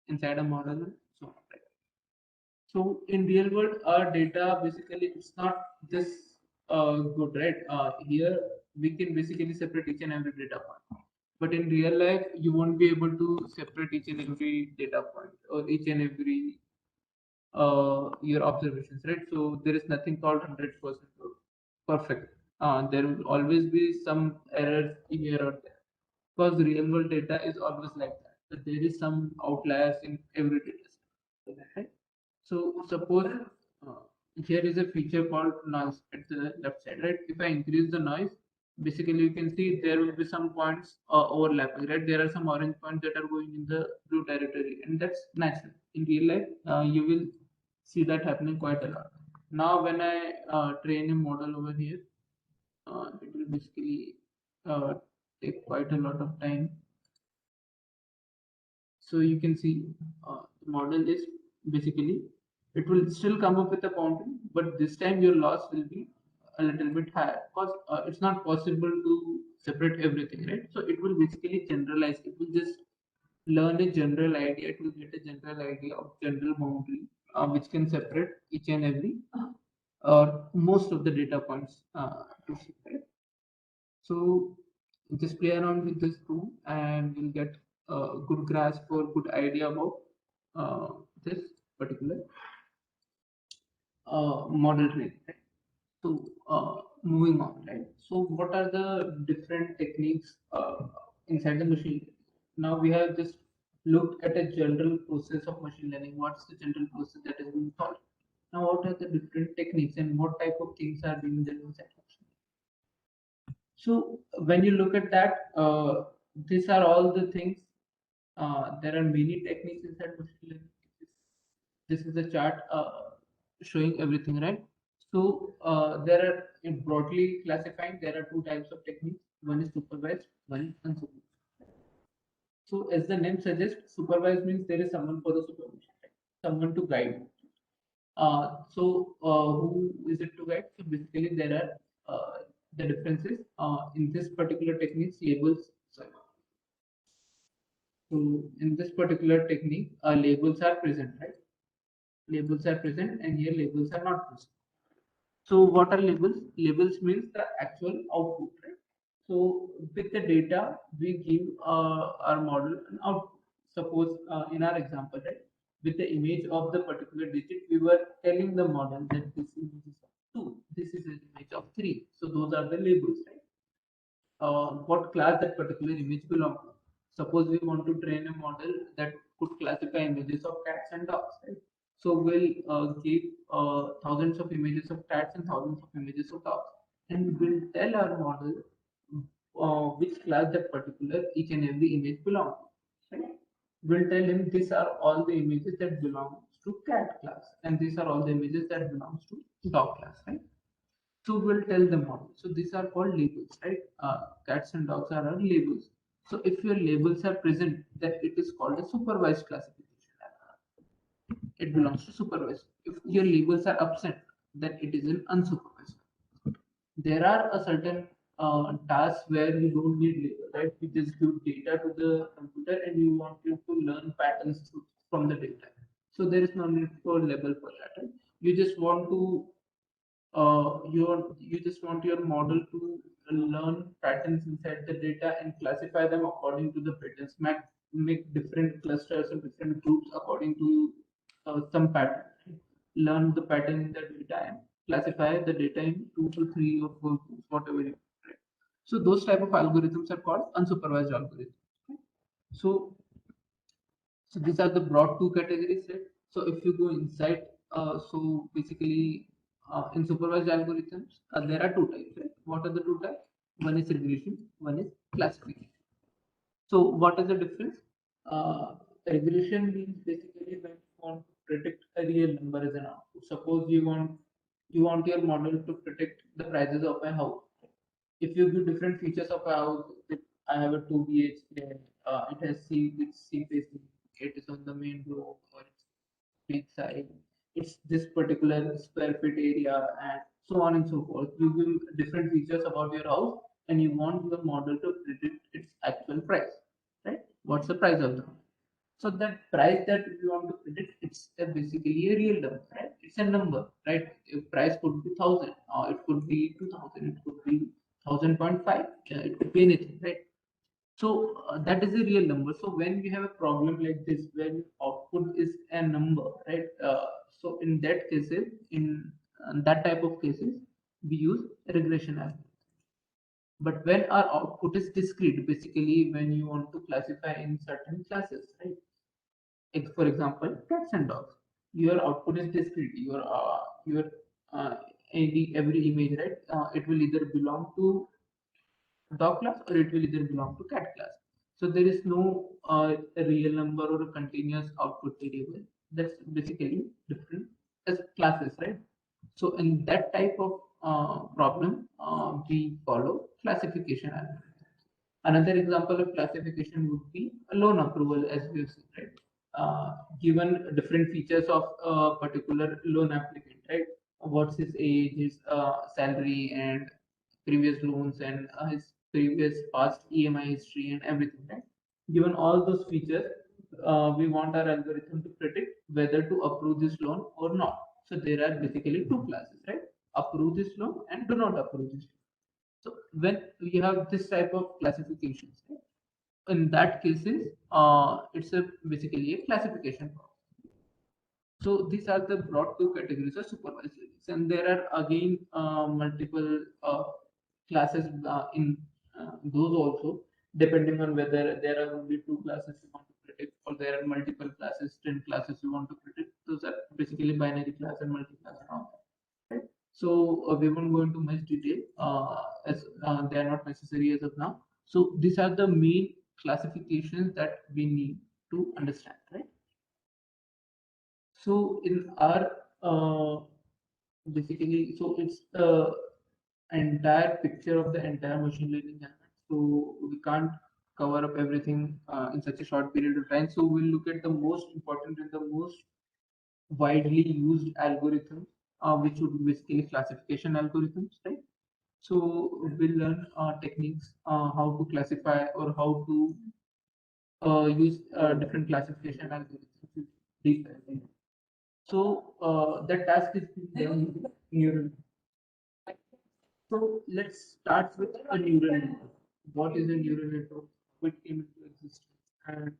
inside a model, and so on. Right? So in real world, our data basically it's not this good, right? Here we can basically separate each and every data point. But in real life, you won't be able to separate each and every data point or each and every your observations, right? So there is nothing called 100% perfect. There will always be some errors here or there because real world data is always like that. So there is some outliers in every data set, right? So suppose here is a feature called noise at the left side, right? If I increase the noise, basically you can see there will be some points overlapping, right? There are some orange points that are going in the blue territory, and that's natural. In real life, you will see that happening quite a lot. Now, when I train a model over here, it will basically uh, take quite a lot of time. So you can see the model is basically it will still come up with a boundary, but this time your loss will be a little bit higher because it's not possible to separate everything, right? So it will basically generalize. It will just learn a general idea. It will get a general idea of general boundary, which can separate each and every or most of the data points to see, right? So just play around with this tool, and you'll get a good grasp or good idea about uh, this particular model training, right? So moving on, right? So what are the different techniques inside the machine learning? Now we have just looked at a general process of machine learning. What's the general process that is being followed? Now what are the different techniques and what type of things are being done inside machine learning? So when you look at that, these are all the things. There are many techniques inside machine learning. This is a chart showing everything, right? So there are, in broadly classifying, there are two types of techniques. One is supervised, one is unsupervised. So as the name suggests, supervised means there is someone for the supervision, right? Someone to guide you. Who is it to guide? So basically there are the differences in this particular technique, labels. Sorry. So in this particular technique, labels are present, right? Labels are present, and here labels are not present. So what are labels? Labels means the actual output, right? So with the data, we give our model an output. Suppose in our example, right, with the image of the particular digit, we were telling the model that this image is of 2, this is an image of 3. So those are the labels, right? What class that particular image belongs to. Suppose we want to train a model that could classify images of cats and dogs, right? So we'll give thousands of images of cats and thousands of images of dogs, and we'll tell our model which class that particular each and every image belongs to. Right? We'll tell him these are all the images that belongs to cat class, and these are all the images that belongs to dog class, right? So we'll tell the model. So these are called labels, right? Cats and dogs are our labels. So if your labels are present, then it is called a supervised classification. It belongs to supervised. If your labels are absent, then it is an unsupervised. There are a certain tasks where you don't need label, right? You just give data to the computer and you want it to learn patterns from the data. So there is no need for label for that, right? You just want to you just want your model to learn patterns inside the data and classify them according to the patterns, make different clusters and different groups according to some pattern, right? Learn the pattern in the data and classify the data in 2 to 3 or 4 groups, whatever you want, right? So those type of algorithms are called unsupervised algorithms, right? so so these are the broad two categories, right? So if you go inside, so basically in supervised algorithms, there are two types, right? What are the two types? One is regression, one is classification. So what is the difference? Regression means basically when you want to predict a real number as an output. Suppose you want your model to predict the prices of a house. If you give different features of a house, I have a 2 BHK, it has sea facing, it is on the main road, or it's big size, it's this particular square feet area, and so on and so forth. You give different features about your house, and you want your model to predict its actual price, right? What's the price of the house? So that price that you want to predict, it's basically a real number, right? It's a number, right? A price could be 1,000, or it could be 2,000, it could be 1,000.5, it could be anything, right? So that is a real number. So when we have a problem like this, when output is a number, right? So in that cases, in that type of cases, we use regression algorithm. But when our output is discrete, basically when you want to classify in certain classes, right? For example, cats and dogs. Your output is discrete. Your uh, every image, right? It will either belong to dog class or it will either belong to cat class. So there is no a real number or a continuous output variable. That's basically different as classes, right? So in that type of problem, we follow classification algorithm. Another example of classification would be a loan approval, as we have seen, right? Given different features of a particular loan applicant, right? What's his age, his salary, and previous loans, and his previous past EMI history, and everything, right? Given all those features, we want our algorithm to predict whether to approve this loan or not. So there are basically two classes, right? Approve this loan and do not approve this loan. So when we have this type of classifications, right, in that cases, it's a basically a classification problem. So these are the broad two categories of supervised learning, and there are again multiple classes in those also, depending on whether there are only two classes you want to predict or there are multiple classes, 10 classes you want to predict. Those are basically binary class and multi-class around that. Right? So we won't go into much detail as they are not necessary as of now. So these are the main classifications that we need to understand, right? So in our basically, so it's the entire picture of the entire machine learning element. So we can't cover up everything in such a short period of time. So we'll look at the most important and the most widely used algorithms, which would be basically classification algorithms, right? So we'll learn techniques, how to classify or how to use different classification algorithms. Deep dive. So the task is being done with neural. So let's start with a neural network. What is a neural network? How it came into existence and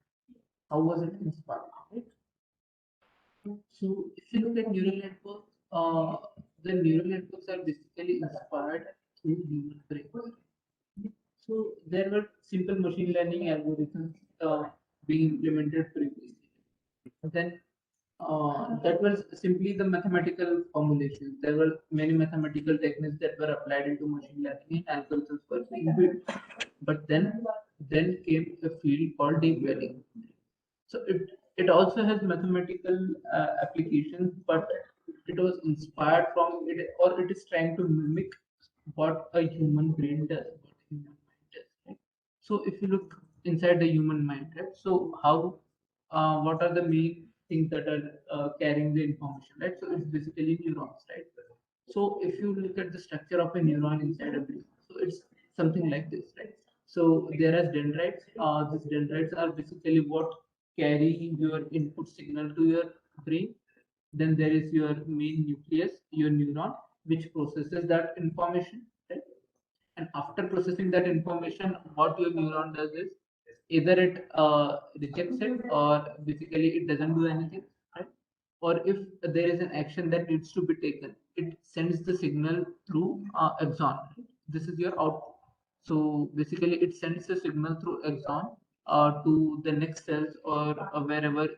how was it inspired? Right? So if you look at neural networks, the neural networks are basically inspired through human brain. So there were simple machine learning algorithms being implemented previously. Then that was simply the mathematical formulations. There were many mathematical techniques that were applied into machine learning and algorithms were being built. But then came a field called deep learning. So it also has mathematical applications, but it was inspired from it, or it is trying to mimic what a human brain does, what a human mind does. Right? So if you look inside the human mind, right? So how, what are the main things that are carrying the information, right? So it's basically neurons, right? So if you look at the structure of a neuron inside a brain, so it's something like this, right? So there are dendrites. These dendrites are basically what carry your input signal to your brain. Then there is your main nucleus, your neuron, which processes that information, right? And after processing that information, what your neuron does is either it rejects it or basically it doesn't do anything, right? Or if there is an action that needs to be taken, it sends the signal through axon. Right? This is your output. So basically, it sends the signal through axon to the next cells or wherever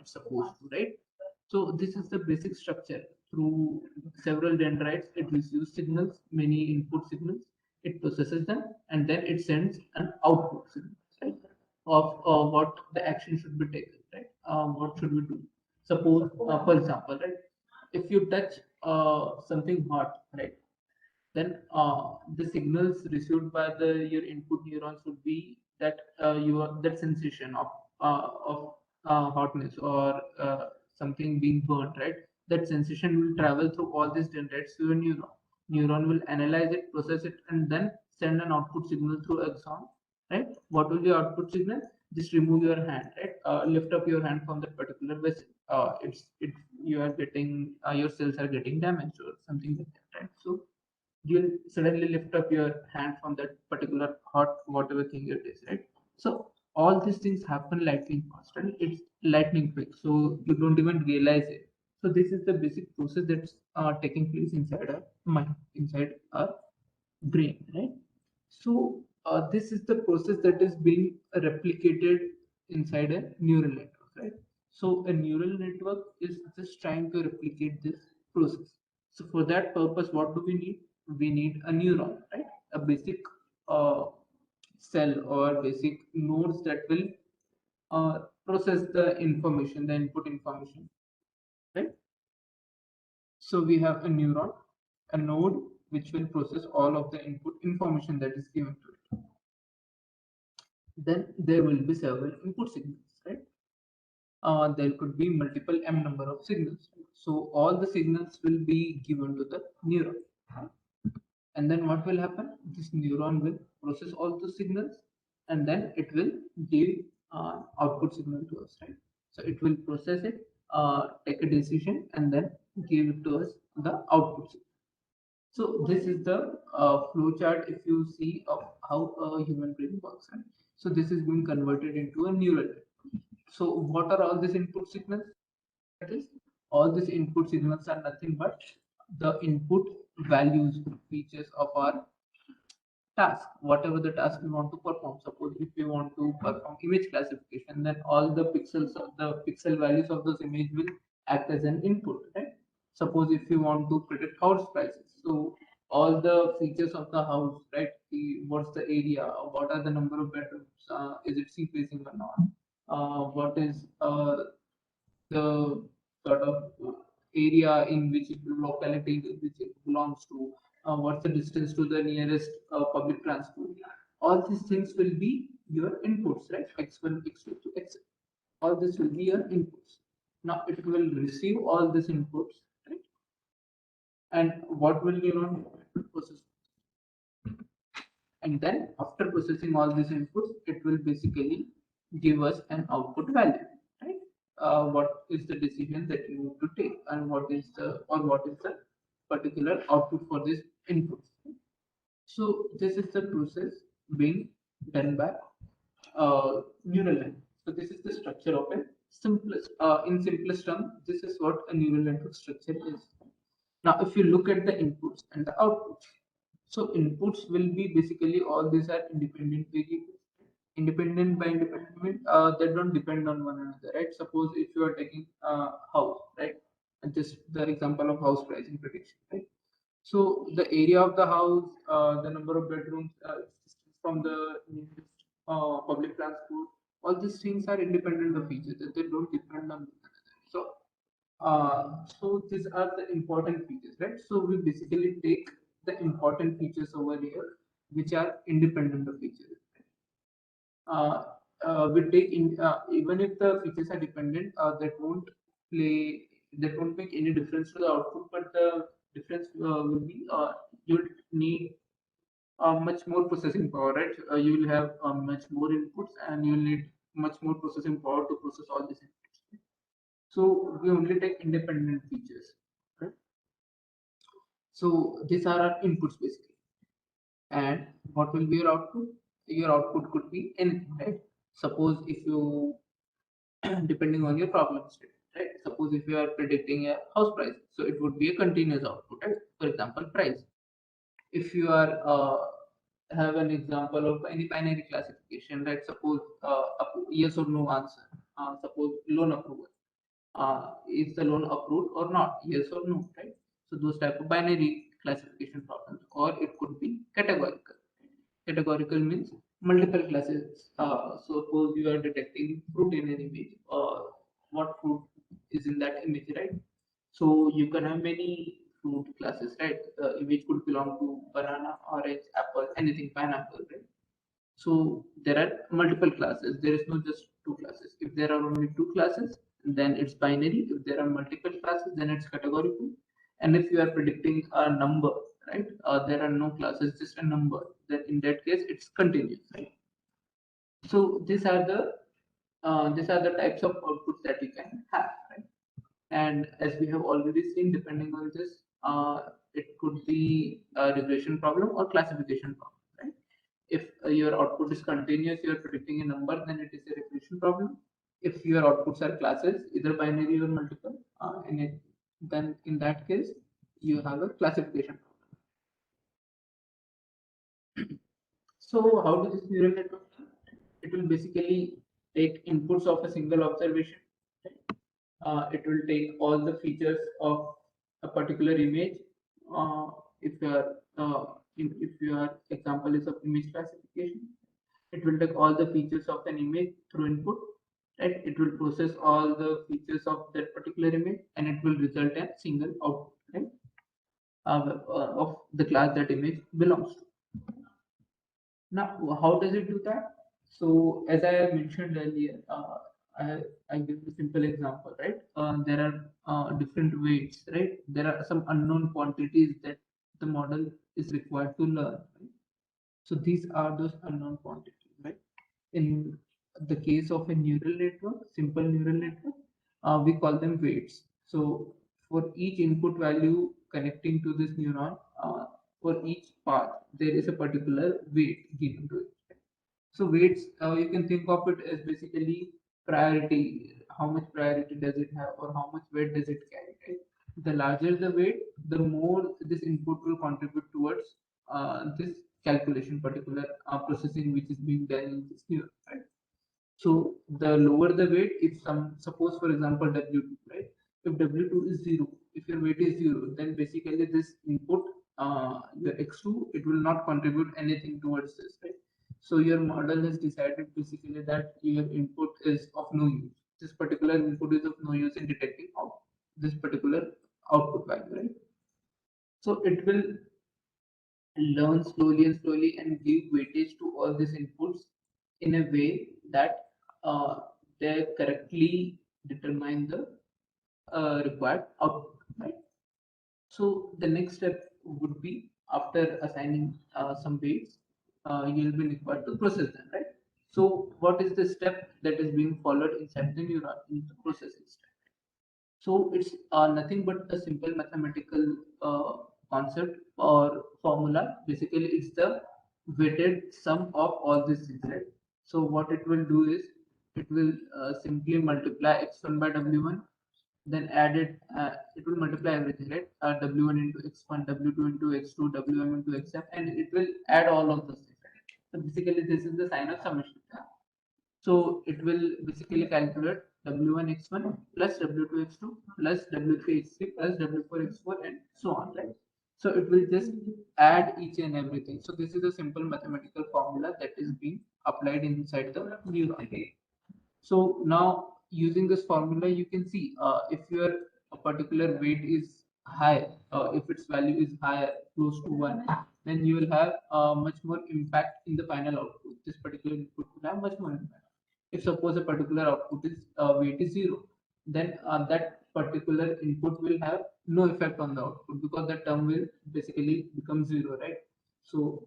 it's supposed to, right? So this is the basic structure. Through several dendrites, it receives signals, many input signals, it processes them, and then it sends an output signal, right, of what the action should be taken, right? What should we do? Suppose, for example, right, if you touch something hot, right, then the signals received by the your input neurons would be that your that sensation of hotness or something being burnt, right? That sensation will travel through all these dendrites to a neuron. Neuron will analyze it, process it, and then send an output signal through axon, right? What will be output signal? Just remove your hand, right? Lift up your hand from that particular vessel. It you are getting your cells are getting damaged or something like that, right? So you'll suddenly lift up your hand from that particular hot whatever thing it is, right? So all these things happen lightning fast, and it's lightning quick, so you don't even realize it. So this is the basic process that's taking place inside our mind, inside our brain, right? So this is the process that is being replicated inside a neural network, right? So a neural network is just trying to replicate this process. So for that purpose, what do we need? We need a neuron, right? A basic uh, cell or basic nodes that will process the information, the input information, right? So we have a neuron, a node which will process all of the input information that is given to it. Then there will be several input signals, right? There could be multiple m number of signals. So all the signals will be given to the neuron. And then what will happen? This neuron will process all the signals and then it will give output signal to us, right? So it will process it, take a decision, and then give it to us the output signal. So this is the flow chart if you see of how a human brain works. Right? So this is being converted into a neural network. So what are all these input signals? That is all these input signals are nothing but the input values features of our task, whatever the task we want to perform. Suppose if we want to perform image classification, then all the pixels of the pixel values of those image will act as an input, right? Suppose if you want to predict house prices, so all the features of the house, right? What's the area, what are the number of bedrooms, is it sea facing or not, what is the sort of area in which locality which it belongs to, what's the distance to the nearest public transport. All these things will be your inputs, right? X1, X2 to X. All this will be your inputs. Now it will receive all these inputs, right? And what will neuron process? And then after processing all these inputs, it will basically give us an output value, right? What is the decision that you need to take, and what is the particular output for this input. So this is the process being done by neural network. So this is the structure of a simplest in simplest term, this is what a neural network structure is. Now if you look at the inputs and the outputs, so inputs will be basically all these are independent variables. Independent by independent mean they don't depend on one another, right? Suppose if you are taking house, right? And just the example of house pricing prediction, right? So the area of the house, the number of bedrooms, distance from the nearest public transport, all these things are independent of each other. They don't depend on one another. So these are the important features, right? So we basically take the important features over here, which are independent of each other. We take in even if the features are dependent, that won't make any difference to the output, but the difference will be you need much more processing power, right? You will have much more inputs, and you will need much more processing power to process all these inputs. So we only take independent features, right? So these are our inputs basically. And what will be your output? Your output could be anything, right? Suppose if you depending on your problem statement, right? Suppose if you are predicting a house price, so it would be a continuous output, right? For example, price. If you are have an example of any binary classification, right? Suppose yes or no answer. Suppose loan approval. Is the loan approved or not? Yes or no, right? So those type of binary classification problems, or it could be categorical. Categorical means multiple classes. Suppose you are detecting fruit in an image, what fruit is in that image, right? So you can have many fruit classes, right? The image could belong to banana, orange, apple, anything, pineapple, right? So there are multiple classes. There is no just two classes. If there are only two classes, then it's binary. If there are multiple classes, then it's categorical. And if you are predicting a number, right, there are no classes, just a number, then in that case, it's continuous, right? So these are the types of outputs that you can have, right? And as we have already seen, depending on this, it could be a regression problem or classification problem, right? If your output is continuous, you are predicting a number, then it is a regression problem. If your outputs are classes, either binary or multiple, then in that case, you have a classification problem. So how does this neural network work? It will basically take inputs of a single observation. It will take all the features of a particular image. If your if your example is of image classification, it will take all the features of an image through input. Right? It will process all the features of that particular image, and it will result in a single output, right? Of the class that image belongs to. Now, how does it do that? So, as I mentioned earlier, I give a simple example, right? There are different weights, right? There are some unknown quantities that the model is required to learn, right? So these are those unknown quantities, right? In the case of a neural network, simple neural network, we call them weights. So for each input value connecting to this neuron, for each path, there is a particular weight given to it. So weights, you can think of it as basically priority, how much priority does it have or how much weight does it carry, right? The larger the weight, the more this input will contribute towards this calculation, particular processing which is being done in this neuron, right? So the lower the weight, if suppose for example W2, right? If W2 is zero, if your weight is zero, then basically this input, the X2, it will not contribute anything towards this, right? So your model has decided basically that your input is of no use. This particular input is of no use in detecting out this particular output value, right? So it will learn slowly and give weightage to all these inputs in a way that uh, they correctly determine the required output, right? So the next step would be, after assigning some weights, you'll be required to process them, right? So what is the step that is being followed inside the neuron in the processing step? So it's nothing but a simple mathematical concept or formula. Basically, it's the weighted sum of all these things, right? So what it will do is it will simply multiply x1 by w1, then add it. It will multiply everything, right? W1 into x1, w2 into x2, wm into xm, and it will add all of those things. Right? So basically, this is the sign of summation. So it will basically calculate W1 x1 plus W2 x2 plus W3 x3 plus W4 x4 and so on, right? So it will just add each and everything. So this is a simple mathematical formula that is being applied inside the neuron. So now using this formula, you can see if your a particular weight is high, if its value is higher, close to 1, then you will have much more impact in the final output. This particular input will have much more impact. If suppose a particular output is weight is 0, then that particular input will have no effect on the output because the term will basically become 0, right? So,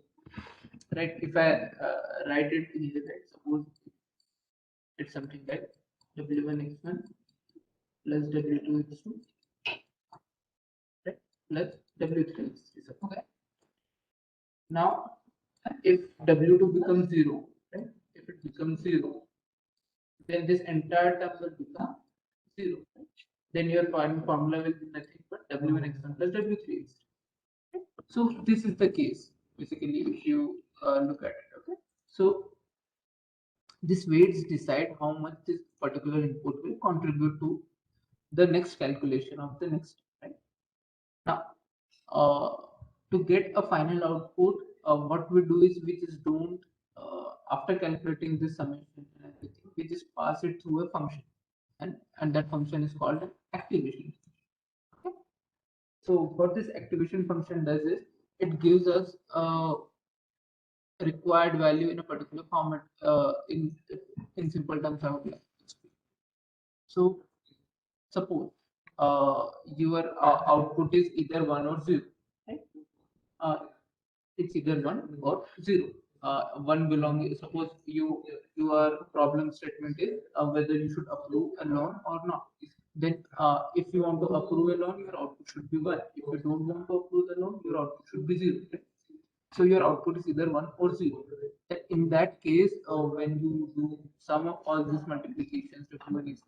right, if I write it in the right, suppose it's something like W1 x1 plus W2 x2, right, plus W3 x3. Okay. Now, if W2 becomes 0, right, if it becomes 0, then this entire term will become 0. Right? Then your final formula will be nothing but W1 x1 plus W3 x3. So this is the case, basically, if you look at it. Okay. So these weights decide how much this particular input will contribute to the next calculation of the next, right? Now, uh, to get a final output, what we do is we just don't, after calculating this summation and everything, we just pass it through a function, and that function is called an activation. Okay? So what this activation function does is it gives us required value in a particular format. In simple terms, I would like to explain. So suppose your output is either 1 or 0, right? Uh, it's either 1 or 0. One belonging, suppose your problem statement is whether you should approve a loan or not. Then if you want to approve a loan, your output should be 1. If you don't want to approve the loan, your output should be 0. Right? So your output is either 1 or 0. In that case, when you do sum of all these multiplications, W1 is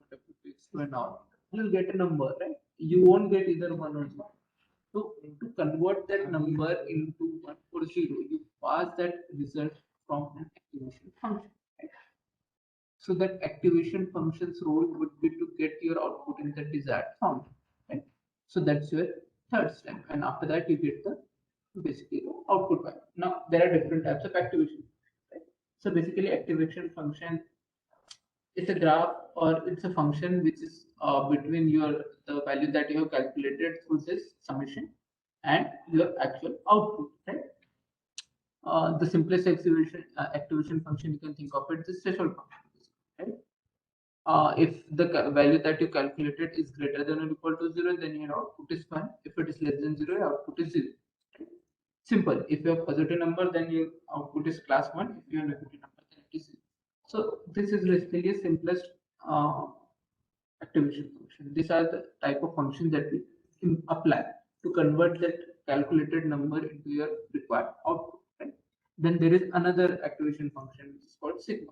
to and all, you'll get a number, right? You won't get either 1 or 0. So to convert that number into 1 or 0, you pass that result from an activation function. Right? So that activation function's role would be to get your output in the desired form. Right? So that's your third step. And after that, you get the basically output value. Now there are different types of activation. Right? So basically, activation function is a graph, or it's a function which is between your the value that you have calculated through this summation and your actual output, right? The simplest activation function you can think of it is threshold function, right? If the value that you calculated is greater than or equal to 0, then your output is 1. If it is less than 0, your output is 0. Right? Simple. If you have positive number, then your output is class 1. If you have negative number, then it is 0. So this is basically the simplest uh, activation function. These are the type of functions that we can apply to convert that calculated number into your required output. Right? Then there is another activation function which is called sigma.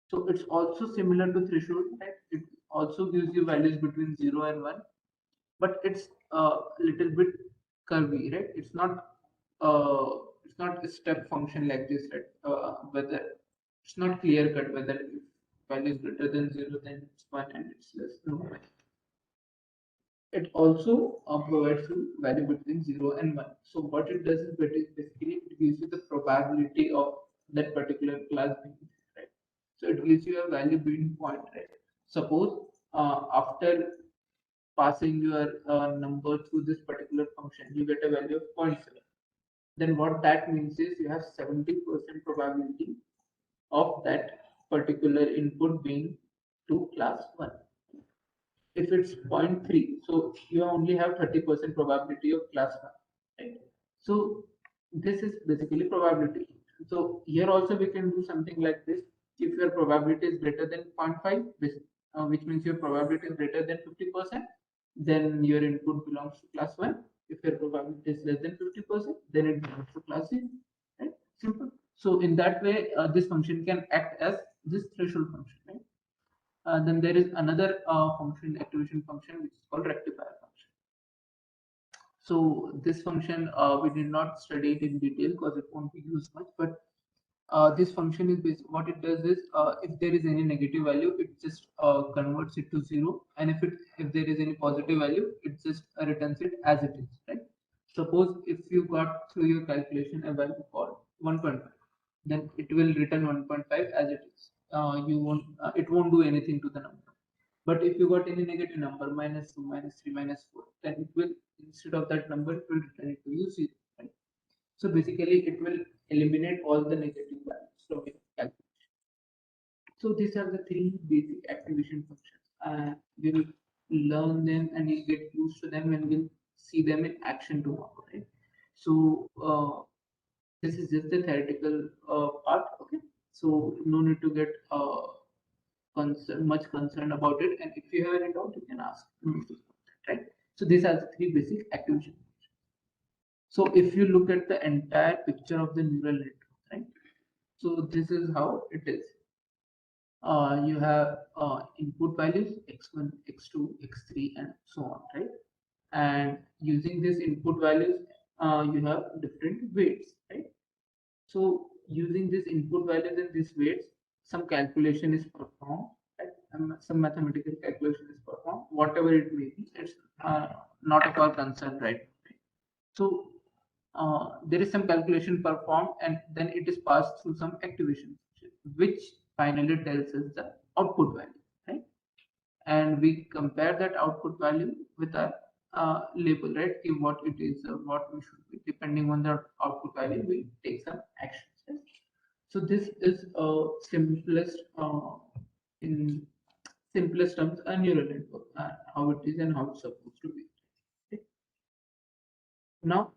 So it's also similar to threshold. Right? also gives you values between 0 and 1, but it's a little bit curvy, right? It's not a step function like this, right? Whether it's not clear cut whether if value is greater than 0, then it's 1, and it's less than 1. It also provides you value between 0 and 1. So what it does is basically it gives you the probability of that particular class being there, right? So it gives you a value being point, right? Suppose after passing your number through this particular function, you get a value of 0.7. Then what that means is you have 70% probability of that particular input being to class 1. If it's 0.3, so you only have 30% probability of class 1, right? So this is basically probability. So here also we can do something like this. If your probability is greater than 0.5, which means your probability is greater than 50%, then your input belongs to class 1. If your probability is less than 50%, then it belongs to class 0, right? Simple. So in that way, this function can act as this threshold function, right? Then there is another function, activation function, which is called rectifier function. So this function we did not study it in detail because it won't be used much, but this function is what it does is if there is any negative value, it just converts it to 0, and if there is any positive value, it just returns it as it is, right? Suppose if you got through your calculation a value called 1.5, then it will return 1.5 as it is. It won't do anything to the number. But if you got any negative number, -2, -3, -4, then it will, instead of that number, it will return it to you 0, right? So basically, it will eliminate all the negative values from your calculation. So these are the three basic activation functions. We'll learn them and you'll get used to them, and we'll see them in action tomorrow, right? So this is just the theoretical part, okay? So no need to get much concerned about it, and if you have any doubt, you can ask me, right? So these are the three basic activation functions. So if you look at the entire picture of the neural network, right? So this is how it is. You have input values x1, x2, x3, and so on, right? And using these input values, you have different weights, right? So using these input values and these weights, some calculation is performed, right? Some mathematical calculation is performed, whatever it may be. It's not of our concern, right? So there is some calculation performed, and then it is passed through some activation, which finally tells us the output value, right? And we compare that output value with our label, right? What it is, what we should be. Depending on the output value, we take some actions, right? So this is simplest in simplest terms a neural network, how it is and how it's supposed to be. Okay? Now,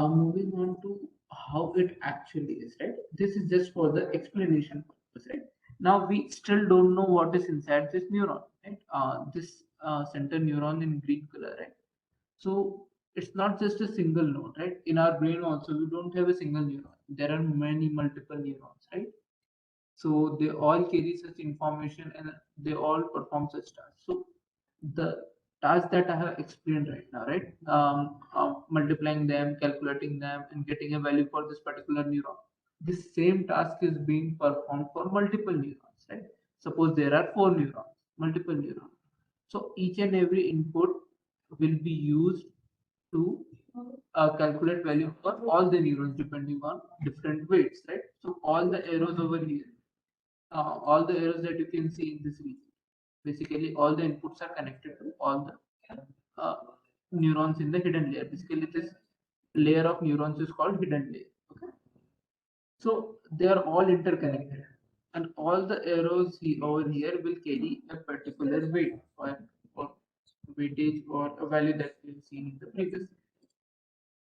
moving on to how it actually is, right? This is just for the explanation purpose, right? Now we still don't know what is inside this neuron, right? This center neuron in green color, right? So it's not just a single node, right? In our brain also, we don't have a single neuron. There are many multiple neurons, right? So they all carry such information and they all perform such tasks. So the task that I have explained right now, right? Multiplying them, calculating them, and getting a value for this particular neuron. This same task is being performed for multiple neurons, right? Suppose there are 4 neurons, multiple neurons. So each and every input will be used to calculate value for all the neurons depending on different weights, right? So all the arrows over here, all the arrows that you can see in this region, basically all the inputs are connected to all the neurons in the hidden layer. Basically, this layer of neurons is called hidden layer. Okay, so they are all interconnected, and all the arrows over here will carry a particular weight or weightage or a value that we've seen in the previous.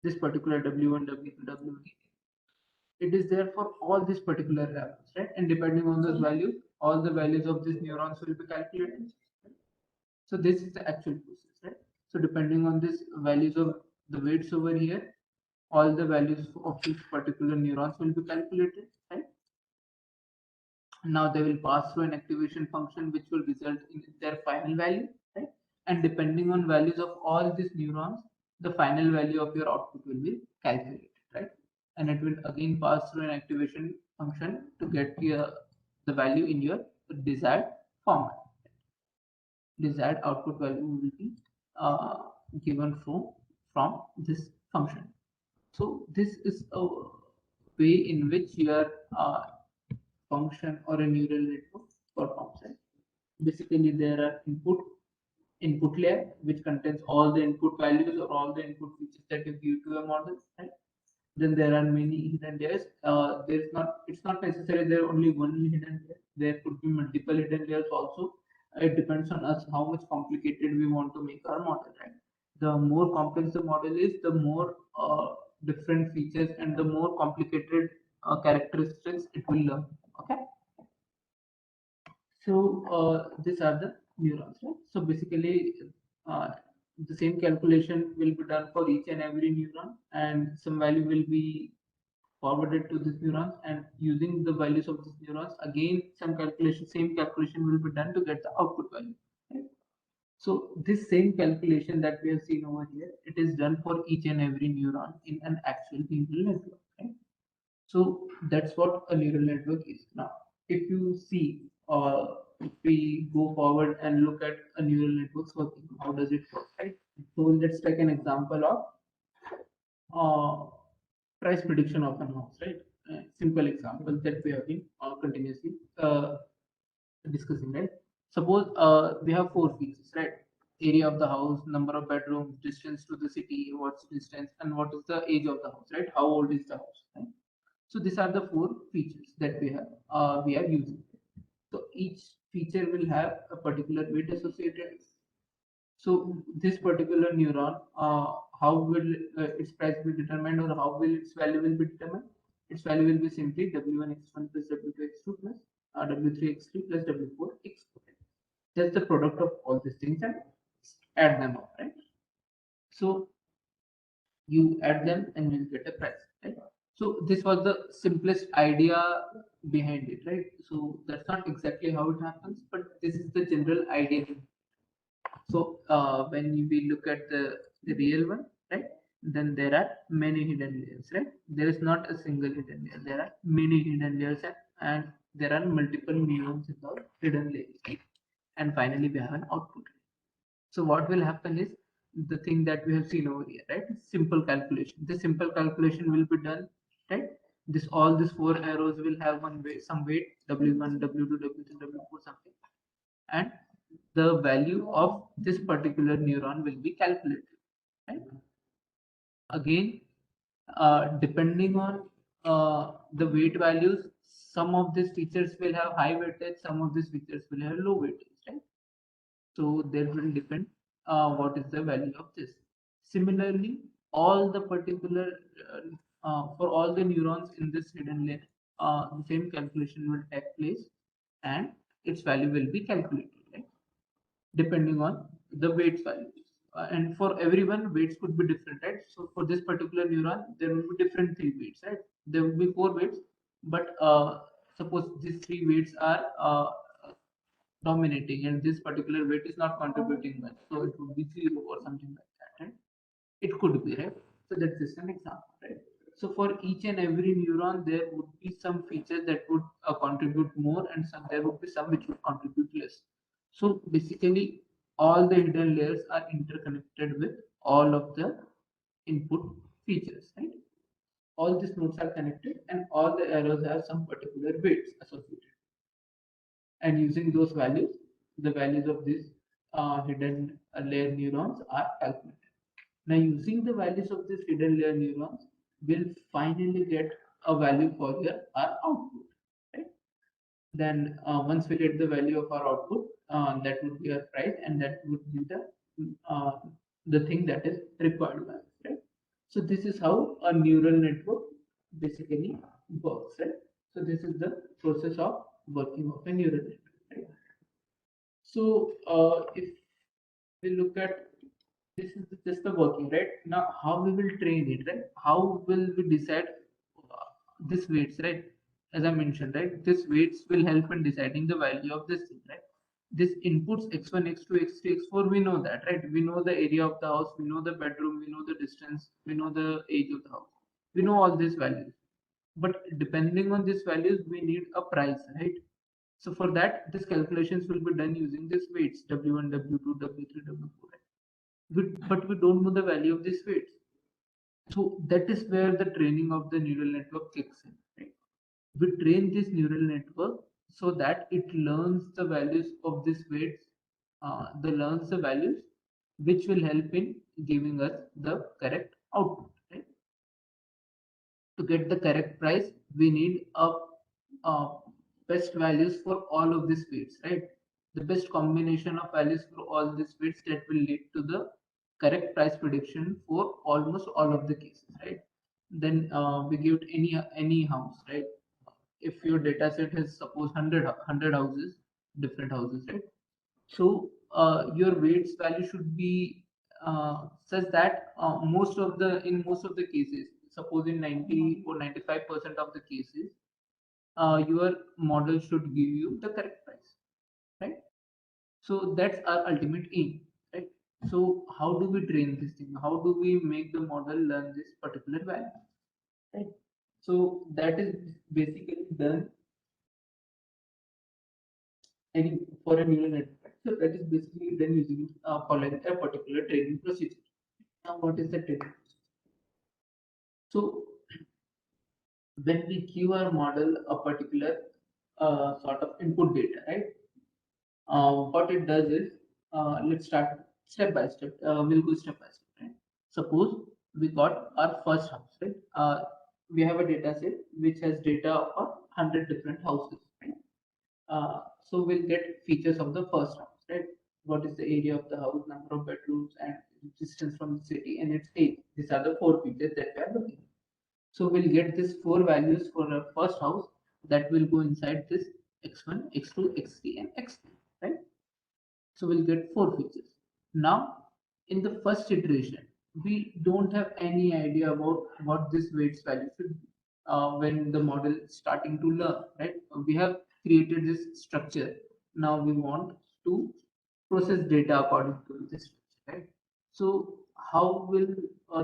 This particular W1, W2, W3, it is there for all these particular values, right? And depending on those values, all the values of these neurons will be calculated. So this is the actual process, right? So depending on these values of the weights over here, all the values of these particular neurons will be calculated, right? Now they will pass through an activation function which will result in their final value, right? And depending on values of all these neurons, the final value of your output will be calculated, right? And it will again pass through an activation function to get the value in your desired format. Desired output value will be uh, given from this function. So this is a way in which your function or a neural network performs. Right? Basically, there are input layer which contains all the input values or all the input features that you give to a model. Right? Then there are many hidden layers. It's not necessary there only one hidden layer. There could be multiple hidden layers also. It depends on us how much complicated we want to make our model, right? The more complex the model is, the more different features and the more complicated characteristics it will learn. Okay. So these are the neurons, right? So basically, uh, the same calculation will be done for each and every neuron, and some value will be forwarded to these neurons, and using the values of these neurons, again same calculation will be done to get the output value. Right? So this same calculation that we have seen over here, it is done for each and every neuron in an actual neural network. Right? So that's what a neural network is. Now, if you see, if we go forward and look at a neural network's working, how does it work, right? So let's take an example of price prediction of an house, right? Simple example that we have been continuously discussing, right? Suppose we have four features, right? Area of the house, number of bedrooms, distance to the city, what's distance, and what is the age of the house, right? How old is the house, right? So these are the four features that we are using. So each feature will have a particular weight associated. So this particular neuron, how will its price be determined, or how will its value will be determined? Its value will be simply W1 x1 plus W2 x2 plus W3 x3 plus W4 x4. Just the product of all these things and add them up, right? So you add them and you'll get a price, right? So this was the simplest idea behind it, right? So that's not exactly how it happens, but this is the general idea. So when we look at the real one, right, then there are many hidden layers, right? There is not a single hidden layer. There are many hidden layers, and there are multiple neurons in the hidden layers, right? And finally, we have an output. So what will happen is the thing that we have seen over here, right? Simple calculation. This simple calculation will be done, right? This all these four arrows will have one weight, some weight, W1, W2, W3, W4, something, and the value of this particular neuron will be calculated, right? Again, depending on the weight values, some of these features will have high weightage, some of these features will have low weightage, right? So that will depend what is the value of this. Similarly, all the particular for all the neurons in this hidden layer, the same calculation will take place, and its value will be calculated, right? Depending on the weights values. And for everyone, weights could be different, right? So for this particular neuron, there will be different three weights, right? There will be four weights, but suppose these three weights are dominating and this particular weight is not contributing much, so it would be zero or something like that, right? It could be, right? So that's just an example, right? So for each and every neuron, there would be some features that would contribute more, and some there would be some which would contribute less. So basically, all the hidden layers are interconnected with all of the input features, right? All these nodes are connected, and all the arrows have some particular weights associated. And using those values, the values of these hidden layer neurons are calculated. Now, using the values of these hidden layer neurons, we'll finally get a value for our output, right? Then once we get the value of our output, that would be our price, and that would be uh, the thing that is required by us, right? So this is how a neural network basically works, right? So this is the process of working of a neural network, right? So if we look at this is just the working, right? Now how we will train it, right? How will we decide this weights, right? as I mentioned, right, this weights will help in deciding the value of this thing, right? This inputs x1, x2, x3, x4, we know that, right? We know the area of the house, we know the bedroom, we know the distance, we know the age of the house. We know all these values. But depending on these values, we need a price, right? So for that, these calculations will be done using these weights, W1, W2, W3, W4. Right? But we don't know the value of these weights. So that is where the training of the neural network kicks in. Right? We train this neural network so that it learns the values of these weights, learns the values which will help in giving us the correct output. Right? To get the correct price, we need a best values for all of these weights, right? The best combination of values for all these weights that will lead to the correct price prediction for almost all of the cases, right? Then we give any house, right? If your data set has suppose 100 houses, different houses, right? So your weights value should be such that most of the cases, suppose in 90 or 95% of the cases, your model should give you the correct price, right? So that's our ultimate aim, right? So how do we train this thing? How do we make the model learn this particular value, right? So that is basically done any for a neural network. So that is basically done using following a particular training procedure. Now, what is the training procedure? So when we give our model a particular sort of input data, right? What it does is, let's start step by step. We'll go step by step. Right? Suppose we got our first house, right? We have a data set which has data of 100 different houses, right? So we'll get features of the first house, right? What is the area of the house, number of bedrooms, and distance from the city, and its age. These are the four features that we are looking at. So we'll get these four values for our first house that will go inside this x1, x2, x3, and x3, right? So we'll get four features. Now, in the first iteration, we don't have any idea about what this weights value should be when the model is starting to learn, right? We have created this structure. Now we want to process data according to this structure, right? So how will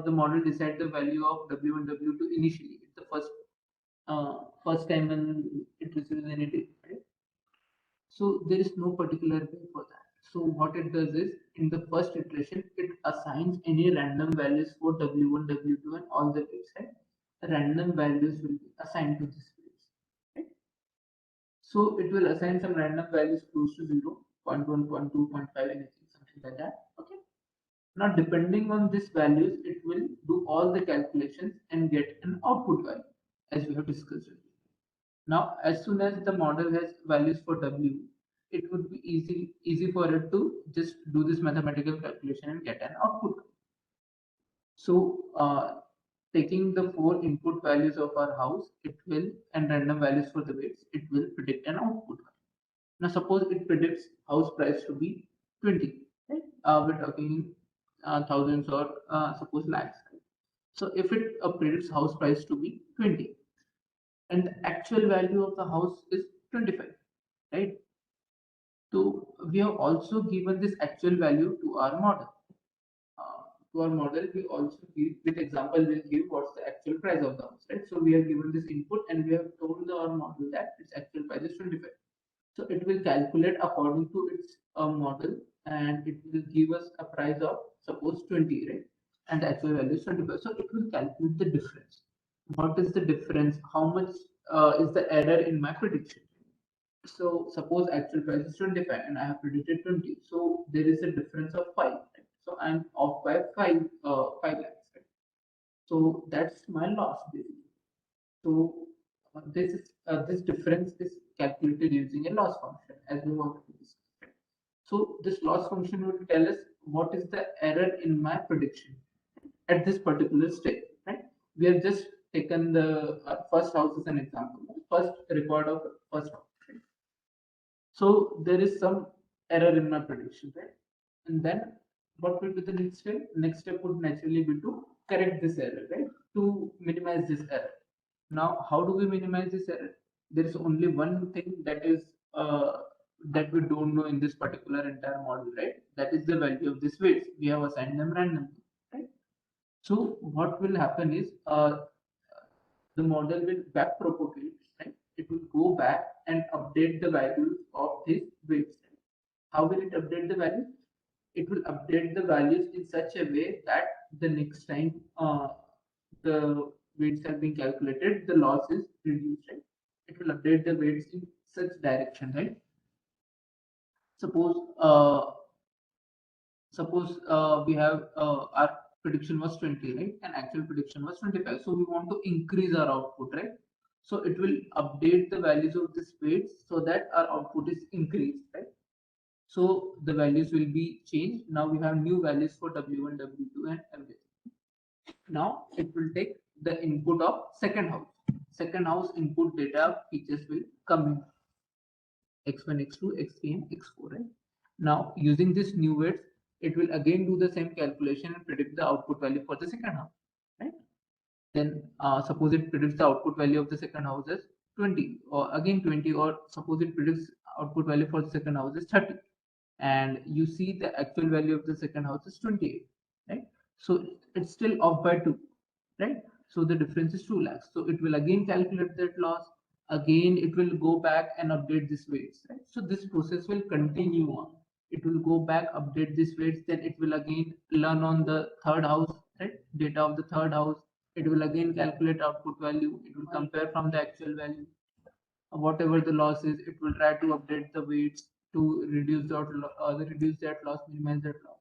the model decide the value of W1, W2 initially? It's the first time when it receives any data, right? So there is no particular way for that. So what it does is, in the first iteration, it assigns any random values for W1, W2, and all the weights, right? Random values will be assigned to this weights, right? So it will assign some random values close to 0, 0.1, 0.2, 0.5, anything, something like that. Okay. Now, depending on these values, it will do all the calculations and get an output value, as we have discussed earlier. Now, as soon as the model has values for W, it would be easy for it to just do this mathematical calculation and get an output. So, taking the four input values of our house, it will, and random values for the weights, it will predict an output. Now, suppose it predicts house price to be 20, right? We're talking thousands or suppose lakhs. Right? So, if it predicts house price to be 20, and the actual value of the house is 25, right? So we have also given this actual value to our model. To our model, we also give with example, we'll give what's the actual price of the house, right? So we have given this input and we have told our model that its actual price is 25. So it will calculate according to its model, and it will give us a price of suppose 20, right? And the actual value is 25. So it will calculate the difference. What is the difference? How much is the error in my prediction? So suppose actual price is 25 and I have predicted 20. So there is a difference of 5. Right? So I'm off by 5 lakhs. Right? So that's my loss basically. So this difference is calculated using a loss function as we want to discuss. Right? So this loss function will tell us what is the error in my prediction at this particular stage. Right? We have just taken the first house as an example. First record of first house. Right? So there is some error in my prediction, right? And then what will be the next step? Next step would naturally be to correct this error, right? To minimize this error. Now, how do we minimize this error? there is only one thing that is that we don't know in this particular entire model, right? That is the value of this weights. We have assigned them randomly, right? So what will happen is the model will back propagate, right? It will go back and update the values of these weights. How will it update the values? It will update the values in such a way that the next time the weights are being calculated, the loss is reduced, right? It will update the weights in such direction, right? Suppose we have our prediction was 20, right, and actual prediction was 25, so we want to increase our output, right? So it will update the values of this weights so that our output is increased, right? So the values will be changed. Now we have new values for w1, w2 and everything. Now it will take the input of second house. Second house input data features will come in x1, x2, x3 and x4, right? Now using this new weights, it will again do the same calculation and predict the output value for the second house, right? Then suppose it predicts the output value of the second house as 20 or again 20, or suppose it predicts output value for the second house is 30, and you see the actual value of the second house is 28, right? So it's still off by 2, right? So the difference is 2 lakhs. So it will again calculate that loss. Again, it will go back and update this weights, right? So this process will continue on. It will go back, update this weights, then it will again learn on the third house, right? Data of the third house. It will again calculate output value. It will compare from the actual value. Whatever the loss is, it will try to update the weights to reduce that loss, minimize that loss.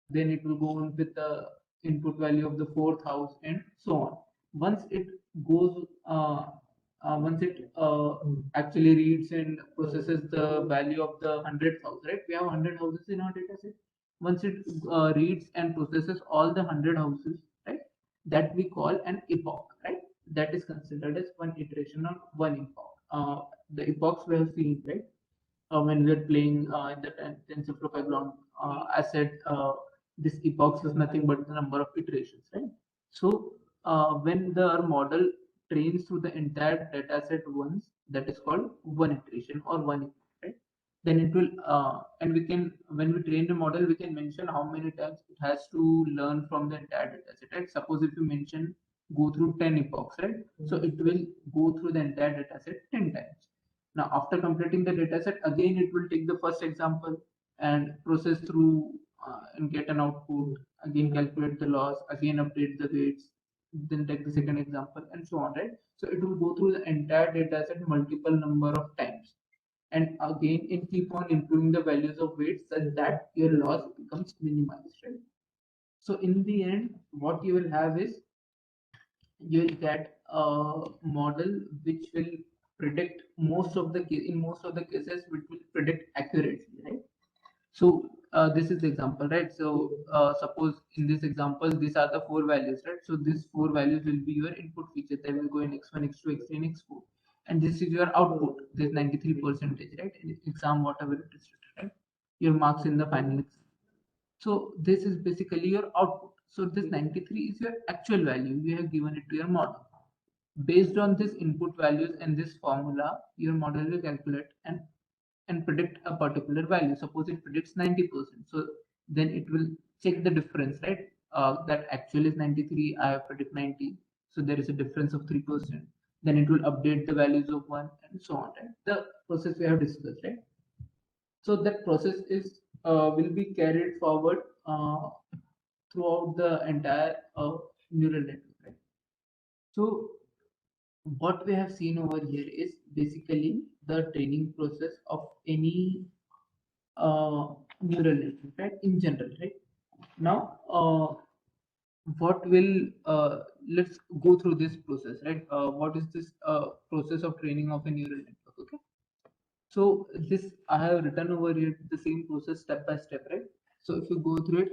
Then it will go on with the input value of the fourth house and so on. Once it goes, once it actually reads and processes the value of the 100th house, right? We have 100 houses in our data set. Once it reads and processes all the 100 houses, right? That we call an epoch, right? That is considered as one iteration on one epoch. The epochs we have seen, right? When we are playing in the TensorFlow background, I said this epochs is nothing but the number of iterations, right? So when the model trains through the entire data set once, that is called one iteration or one epoch, right? Then it will, and we can, when we train the model, we can mention how many times it has to learn from the entire data set, right? Suppose if you mention go through 10 epochs, right? So it will go through the entire data set 10 times. Now, after completing the dataset, again it will take the first example and process through and get an output, again calculate the loss, again update the weights, then take the second example and so on, right? So it will go through the entire dataset multiple number of times. And again, it keep on improving the values of weights such that your loss becomes minimized, right? So in the end, what you will have is you'll get a model which will predict most of the in most of the cases which will predict accurately, right? So this is the example, right? So suppose in this example these are the four values, right? So these four values will be your input features. They will go in x1, x2, x3 and x4, and this is your output. This 93%, right? In exam whatever it is, right? Your marks in the final exam. So this is basically your output. So this 93 is your actual value. You have given it to your model. Based on this input values and this formula, your model will calculate and predict a particular value. Suppose it predicts 90%. So then it will check the difference, right? That actual is 93, I have predict 90. So there is a difference of 3%. Then it will update the values of 1 and so on, right? The process we have discussed, right? So that process is will be carried forward throughout the entire neural network, right? So what we have seen over here is basically the training process of any neural network, right? In general, right? Now, what will let's go through this process, right? What is this process of training of a neural network? Okay. So this I have written over here the same process step by step, right? So if you go through it,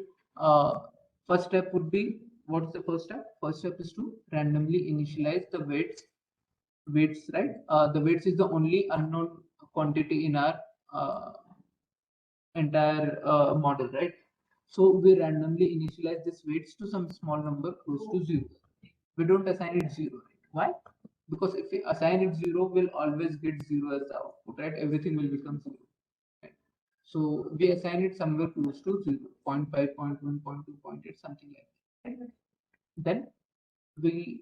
first step would be, what's the first step? First step is to randomly initialize the weights, right? The weights is the only unknown quantity in our entire model, right? So we randomly initialize this weights to some small number close to 0. We don't assign it 0, right? Why? because if we assign it 0, we'll always get 0 as the output, right? Everything will become 0. Right? So we assign it somewhere close to 0, 0.5, 0.1, 0.2, 0.8, something like that. Right? Then we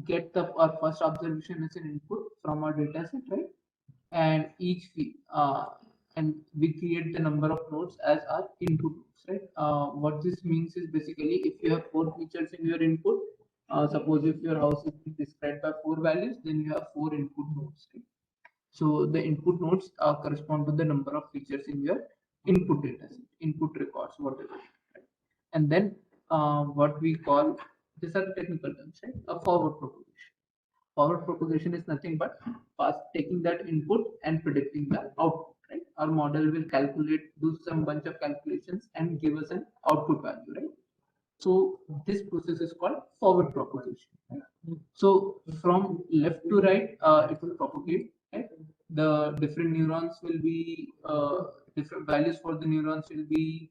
get our first observation as an input from our data set, right? And and we create the number of nodes as our input nodes, right? What this means is basically if you have 4 features in your input, suppose if your house is described by 4 values, then you have 4 input nodes, right? So the input nodes correspond to the number of features in your input data set, input records, whatever. Right? And then what we call, these are the technical terms, right? A forward propagation. Forward propagation is nothing but taking that input and predicting the output. Right? Our model will do some bunch of calculations and give us an output value. Right? So this process is called forward propagation. Right? So from left to right, it will propagate. Right? The different neurons will be different values for the neurons will be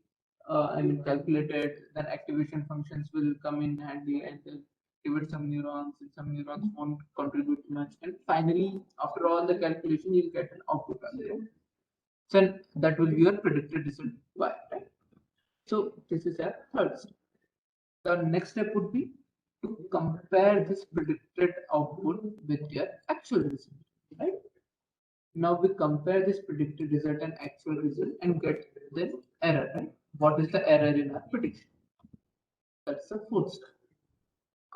calculated. Then activation functions will come in handy and they'll activate some neurons, and some neurons won't contribute much. And finally, after all the calculation, you'll get an output value. Right? So that will be your predicted result y. Right? So this is our third step. The next step would be to compare this predicted output with your actual result, right? Now we compare this predicted result and actual result and get the error, right? What is the error in our prediction? That's the fourth step.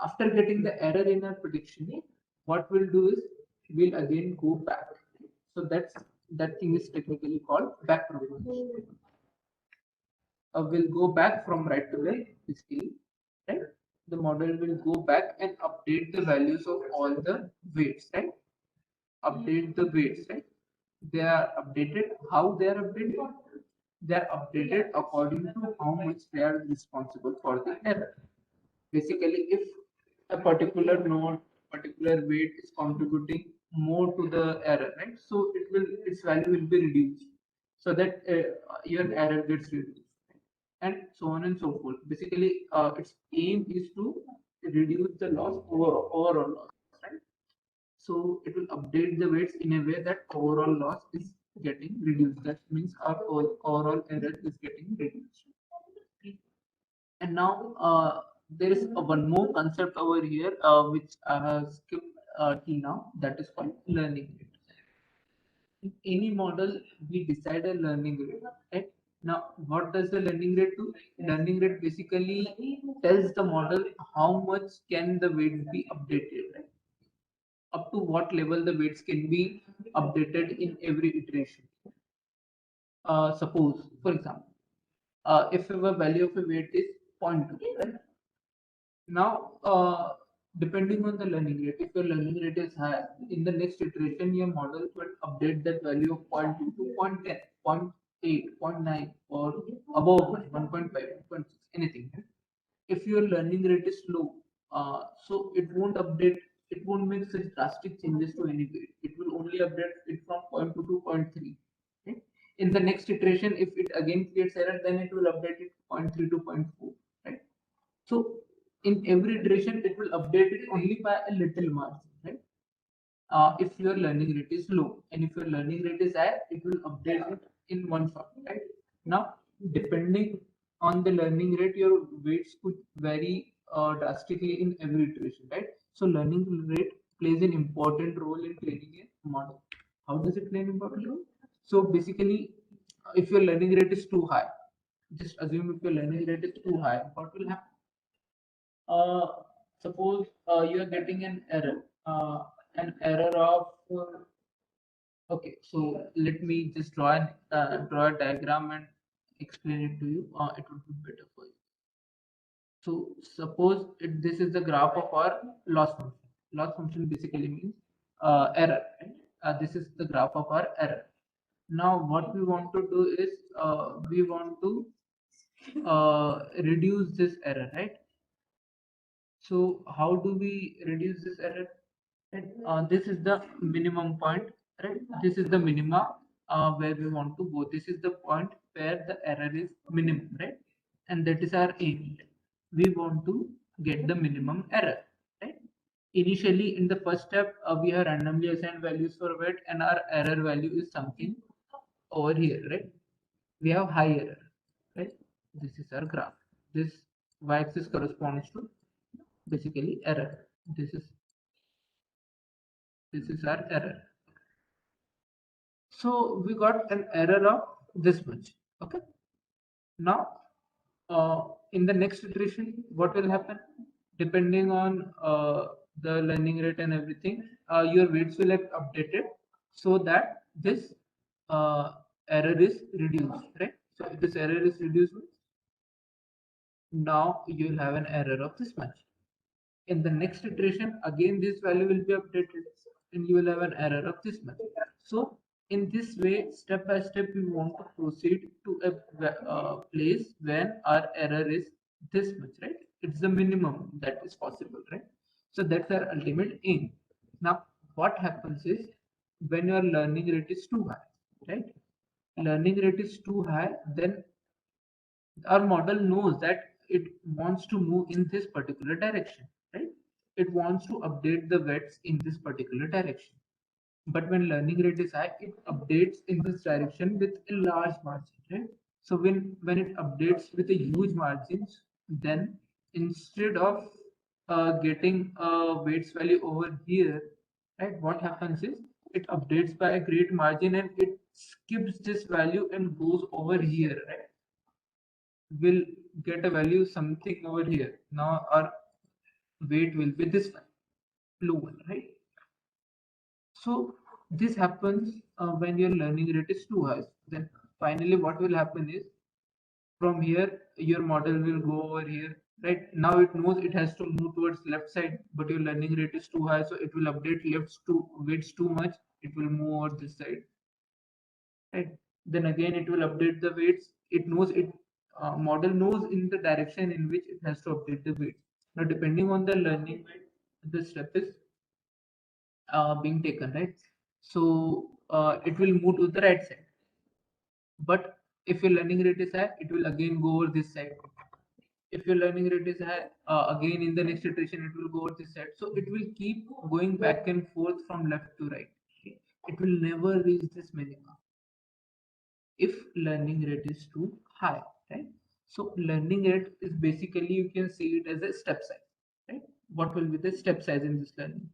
After getting the error in our prediction, what we'll do is we'll again go back. So that thing is technically called back propagation. We'll go back from right to left, basically, right? The model will go back and update the values of all the weights, right? Update the weights, right? They are updated. How they are updated? They are updated according to how much they are responsible for the error. Basically, if a particular node, particular weight is contributing more to the error, right? So its value will be reduced, so that your error gets reduced, and so on and so forth. Basically, its aim is to reduce the loss overall loss, right? So it will update the weights in a way that overall loss is getting reduced. That means our overall error is getting reduced. And now there is one more concept over here which I have skipped till now, that is called learning rate. In any model, we decide a learning rate. Right? Now, what does the learning rate do? Learning rate basically tells the model how much can the weights be updated. Right? Up to what level the weights can be updated in every iteration. Suppose, for example, if our value of a weight is 0.2, right? Now, depending on the learning rate, if your learning rate is high, in the next iteration, your model will update that value of 0.2 to 0.10, 0.8, 0.9, or above 1.5, 1.6, anything. If your learning rate is low, so it won't make such drastic changes to any weight. It will only update it from 0.2 to 0.3. Okay? In the next iteration, if it again creates error, then it will update it 0.3 to 0.4. Right? So in every iteration, it will update it only by a little margin, right? If your learning rate is low, and if your learning rate is high, it will update it in one shot, right? Now, depending on the learning rate, your weights could vary drastically in every iteration, right? So learning rate plays an important role in training a model. How does it play an important role? So basically, if your learning rate is too high, just assume if your learning rate is too high, what will happen? uh, Suppose you are getting an error of okay, so let me just draw a diagram and explain it to you. It would be better for you. So suppose this is the graph of our loss function. Loss function basically means error, right? This is the graph of our error. Now what we want to do is we want to reduce this error, right? So how do we reduce this error? Right? This is the minimum point, right? This is the minima where we want to go. This is the point where the error is minimum, right? And that is our aim. We want to get the minimum error, right? initially in the first step, we have randomly assigned values for weight, and our error value is something over here, right? We have high error, right? This is our graph. This y-axis corresponds to basically error. This is our error. So we got an error of this much. Okay. Now, in the next iteration, what will happen? Depending on the learning rate and everything, your weights will have updated so that this error is reduced, right? So if this error is reduced, now you will have an error of this much. In the next iteration, again this value will be updated and you will have an error of this much. So in this way, step by step, we want to proceed to a place when our error is this much, right? It's the minimum that is possible, right? So that's our ultimate aim. Now, what happens is when your learning rate is too high, right? Learning rate is too high, then our model knows that it wants to move in this particular direction, right? It wants to update the weights in this particular direction. But when learning rate is high, it updates in this direction with a large margin, right? So when it updates with a huge margins, then instead of getting a weights value over here, right, what happens is it updates by a great margin and it skips this value and goes over here, right? Will get a value something over here. Now our weight will be this one, blue one, right? So this happens when your learning rate is too high. Then finally what will happen is from here your model will go over here, right? Now it knows it has to move towards left side, but your learning rate is too high, so it will update lefts to weights too much. It will move over this side, right? Then again it will update the weights. It knows it model knows in the direction in which it has to update the weights. Now depending on the learning weight, the step is being taken, right? So it will move to the right side. But if your learning rate is high, it will again go over this side. If your learning rate is high, again in the next iteration it will go over this side. So it will keep going back and forth from left to right. It will never reach this minimum if learning rate is too high, right? So learning rate is basically, you can see it as a step size, right? What will be the step size in this learning?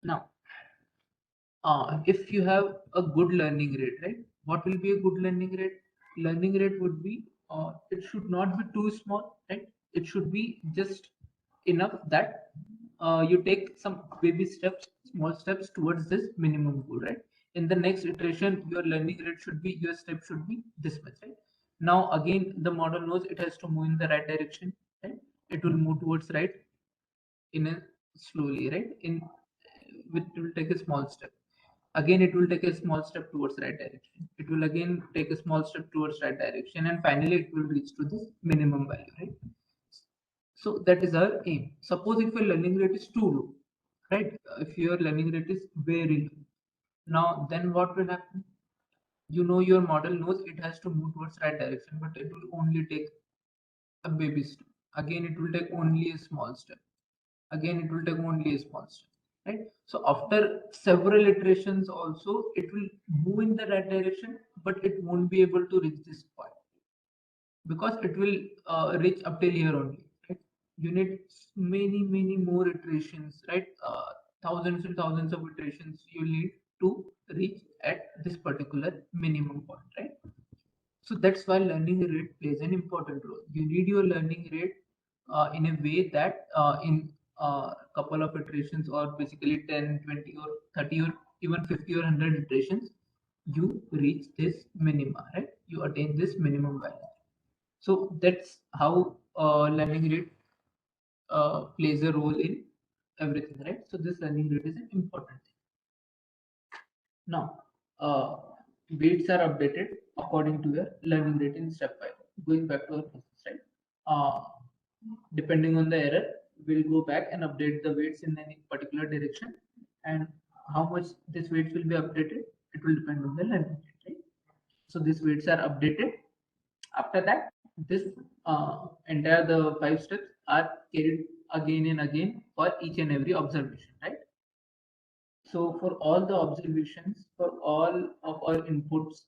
Now, if you have a good learning rate, right? What will be a good learning rate? Learning rate would be, it should not be too small, right? It should be just enough that you take some baby steps, small steps towards this minimum goal, right? In the next iteration, your learning rate should be, your step should be this much, right? Now, again, the model knows it has to move in the right direction, right? It will move towards right in a slowly, right? It will take a small step. Again it will take a small step towards right direction. It will again take a small step towards right direction, and finally it will reach to this minimum value, right? So that is our aim. Suppose if your learning rate is too low, right? If your learning rate is very low, now then what will happen? You know, your model knows it has to move towards right direction, but it will only take a baby step. Again it will take only a small step. Again it will take only a small step, right? So after several iterations also it will move in the right direction, but it won't be able to reach this point because it will reach up till here only, right? You need many more iterations, right? Thousands and thousands of iterations you need to reach at this particular minimum point, right? So that's why learning rate plays an important role. You need your learning rate in a way that in a couple of iterations, or basically 10, 20, or 30, or even 50 or 100 iterations, you reach this minima, right? You attain this minimum value. So that's how learning rate plays a role in everything, right? So this learning rate is an important thing. Now, weights are updated according to your learning rate in step 5. Going back to our process, right? Uh, Depending on the error, we'll go back and update the weights in any particular direction. And how much this weights will be updated, it will depend on the learning rate, right? So these weights are updated. After that, this entire the 5 steps are carried again and again for each and every observation, right? So for all the observations, for all of our inputs,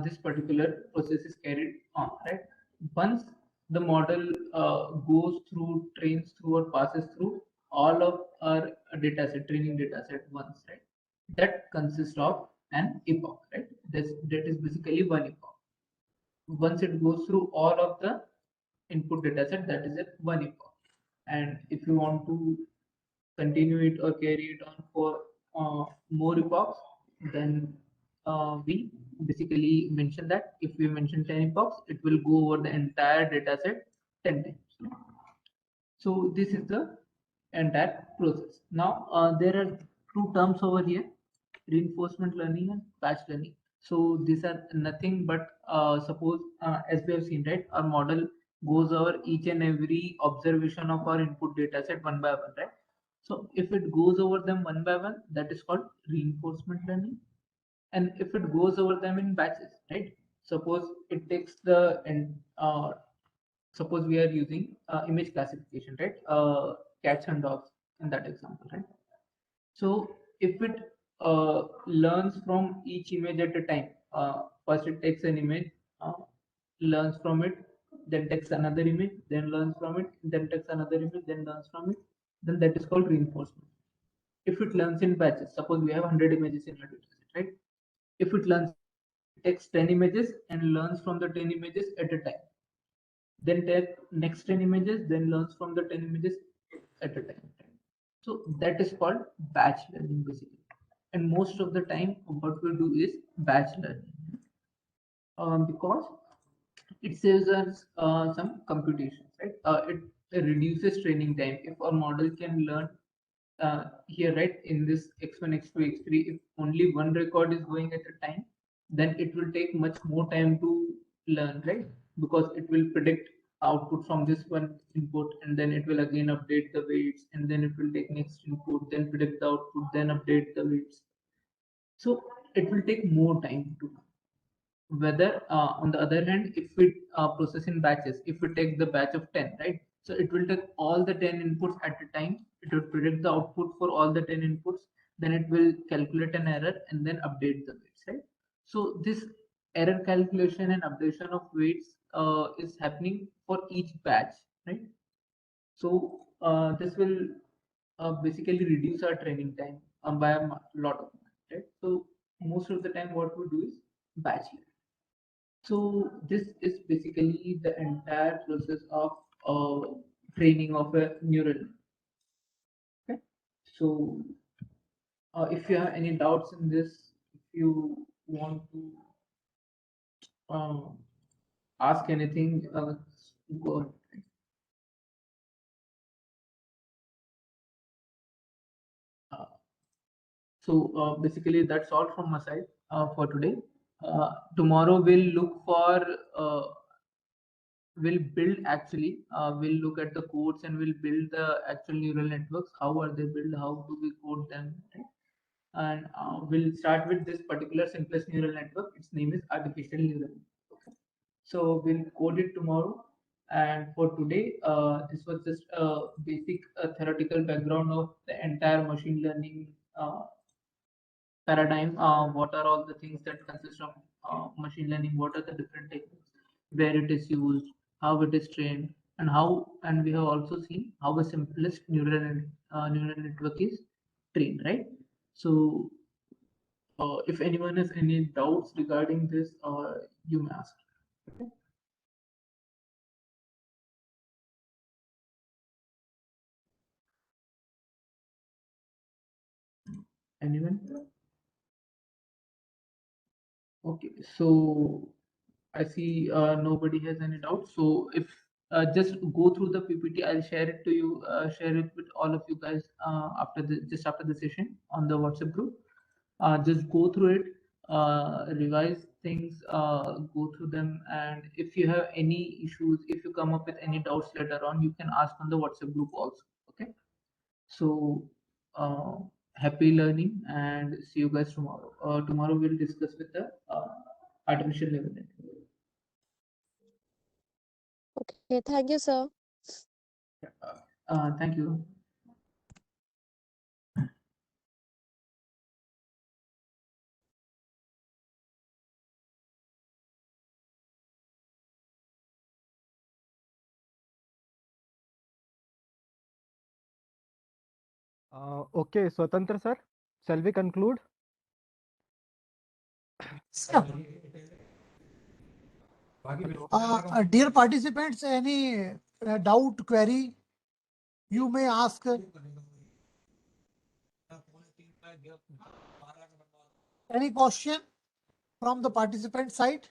this particular process is carried on, right? Once the model goes through, trains through, or passes through all of our data set, training data set once, right? That consists of an epoch, right? That is basically one epoch. Once it goes through all of the input data set, that is at one epoch. And if you want to continue it or carry it on for more epochs, then we basically mention that if we mention 10 epochs, it will go over the entire data set 10 times. So this is the entire process. Now there are two terms over here, reinforcement learning and batch learning. So these are nothing but suppose as we have seen, right, our model goes over each and every observation of our input data set one by one, right? So if it goes over them one by one, that is called reinforcement learning. And if it goes over them in batches, right? Suppose it takes the suppose we are using image classification, right? Cats and dogs in that example, right? So if it learns from each image at a time, first it takes an image, learns from it, then takes another image, then learns from it, then takes another image, then learns from it, then that is called reinforcement. If it learns in batches, suppose we have 100 images in our dataset, right? If it learns in batches, it takes 10 images and learns from the 10 images at a time. Then take next 10 images, then learns from the 10 images at a time. So that is called batch learning basically. And most of the time, what we do is batch learning because it saves us some computations, right? It reduces training time. If our model can learn here, right, in this x1, x2, x3, if only one record is going at a time, then it will take much more time to learn, right? Because it will predict output from this one input, and then it will again update the weights, and then it will take next input, then predict the output, then update the weights. So it will take more time to. Whether on the other hand, if we process in batches, if we take the batch of 10, right, so it will take all the 10 inputs at a time, it will predict the output for all the 10 inputs, then it will calculate an error and then update the weights, right? So this error calculation and updation of weights is happening for each batch, right? So this will basically reduce our training time by a lot of, right? So most of the time what we do is batch learning. So this is basically the entire process of training of a neural net. Okay. So if you have any doubts in this, if you want to uh, ask anything, go ahead. Uh, so basically that's all from my side for today. Tomorrow we'll look for we'll build actually we'll look at the codes and we'll build the actual neural networks. How are they built? How do we code them? Right? And we'll start with this particular simplest neural network. Its name is artificial neural network. Okay. So we'll code it tomorrow. And for today, this was just a basic theoretical background of the entire machine learning paradigm. What are all the things that consist of machine learning? What are the different techniques, where it is used, how it is trained, and how. And we have also seen how a simplest neural network is trained, right? So if anyone has any doubts regarding this, you may ask. Okay. Anyone? Okay, so I see nobody has any doubts. So if just go through the PPT, I'll share it to you, share it with all of you guys after the just after the session on the WhatsApp group. Just go through it, revise things, go through them, and if you have any issues, if you come up with any doubts later on, you can ask on the WhatsApp group also. Okay. So uh, happy learning and see you guys tomorrow. Tomorrow we'll discuss with the artificial level network. Okay, thank you, sir. Thank you. Okay, Swatantra sir, shall we conclude? So, dear participants, any doubt, query you may ask. Any question from the participant side?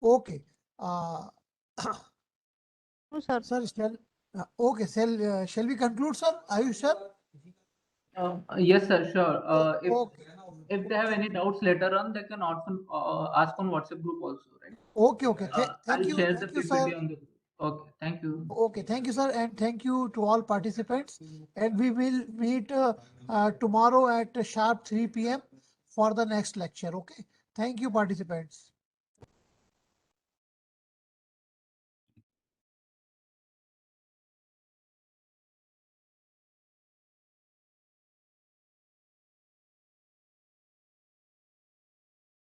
Okay. No, sir. Sir, okay, shall we conclude, sir? Are you sure? Yes, sir, sure. Okay. If they have any doubts later on, they can often ask on WhatsApp group also, right? Okay, okay. I'll share the Thank you, PPT sir. on the group. Okay, thank you. Okay, thank you, sir, and thank you to all participants. And we will meet tomorrow at sharp 3 p.m. for the next lecture. Okay. Thank you, participants.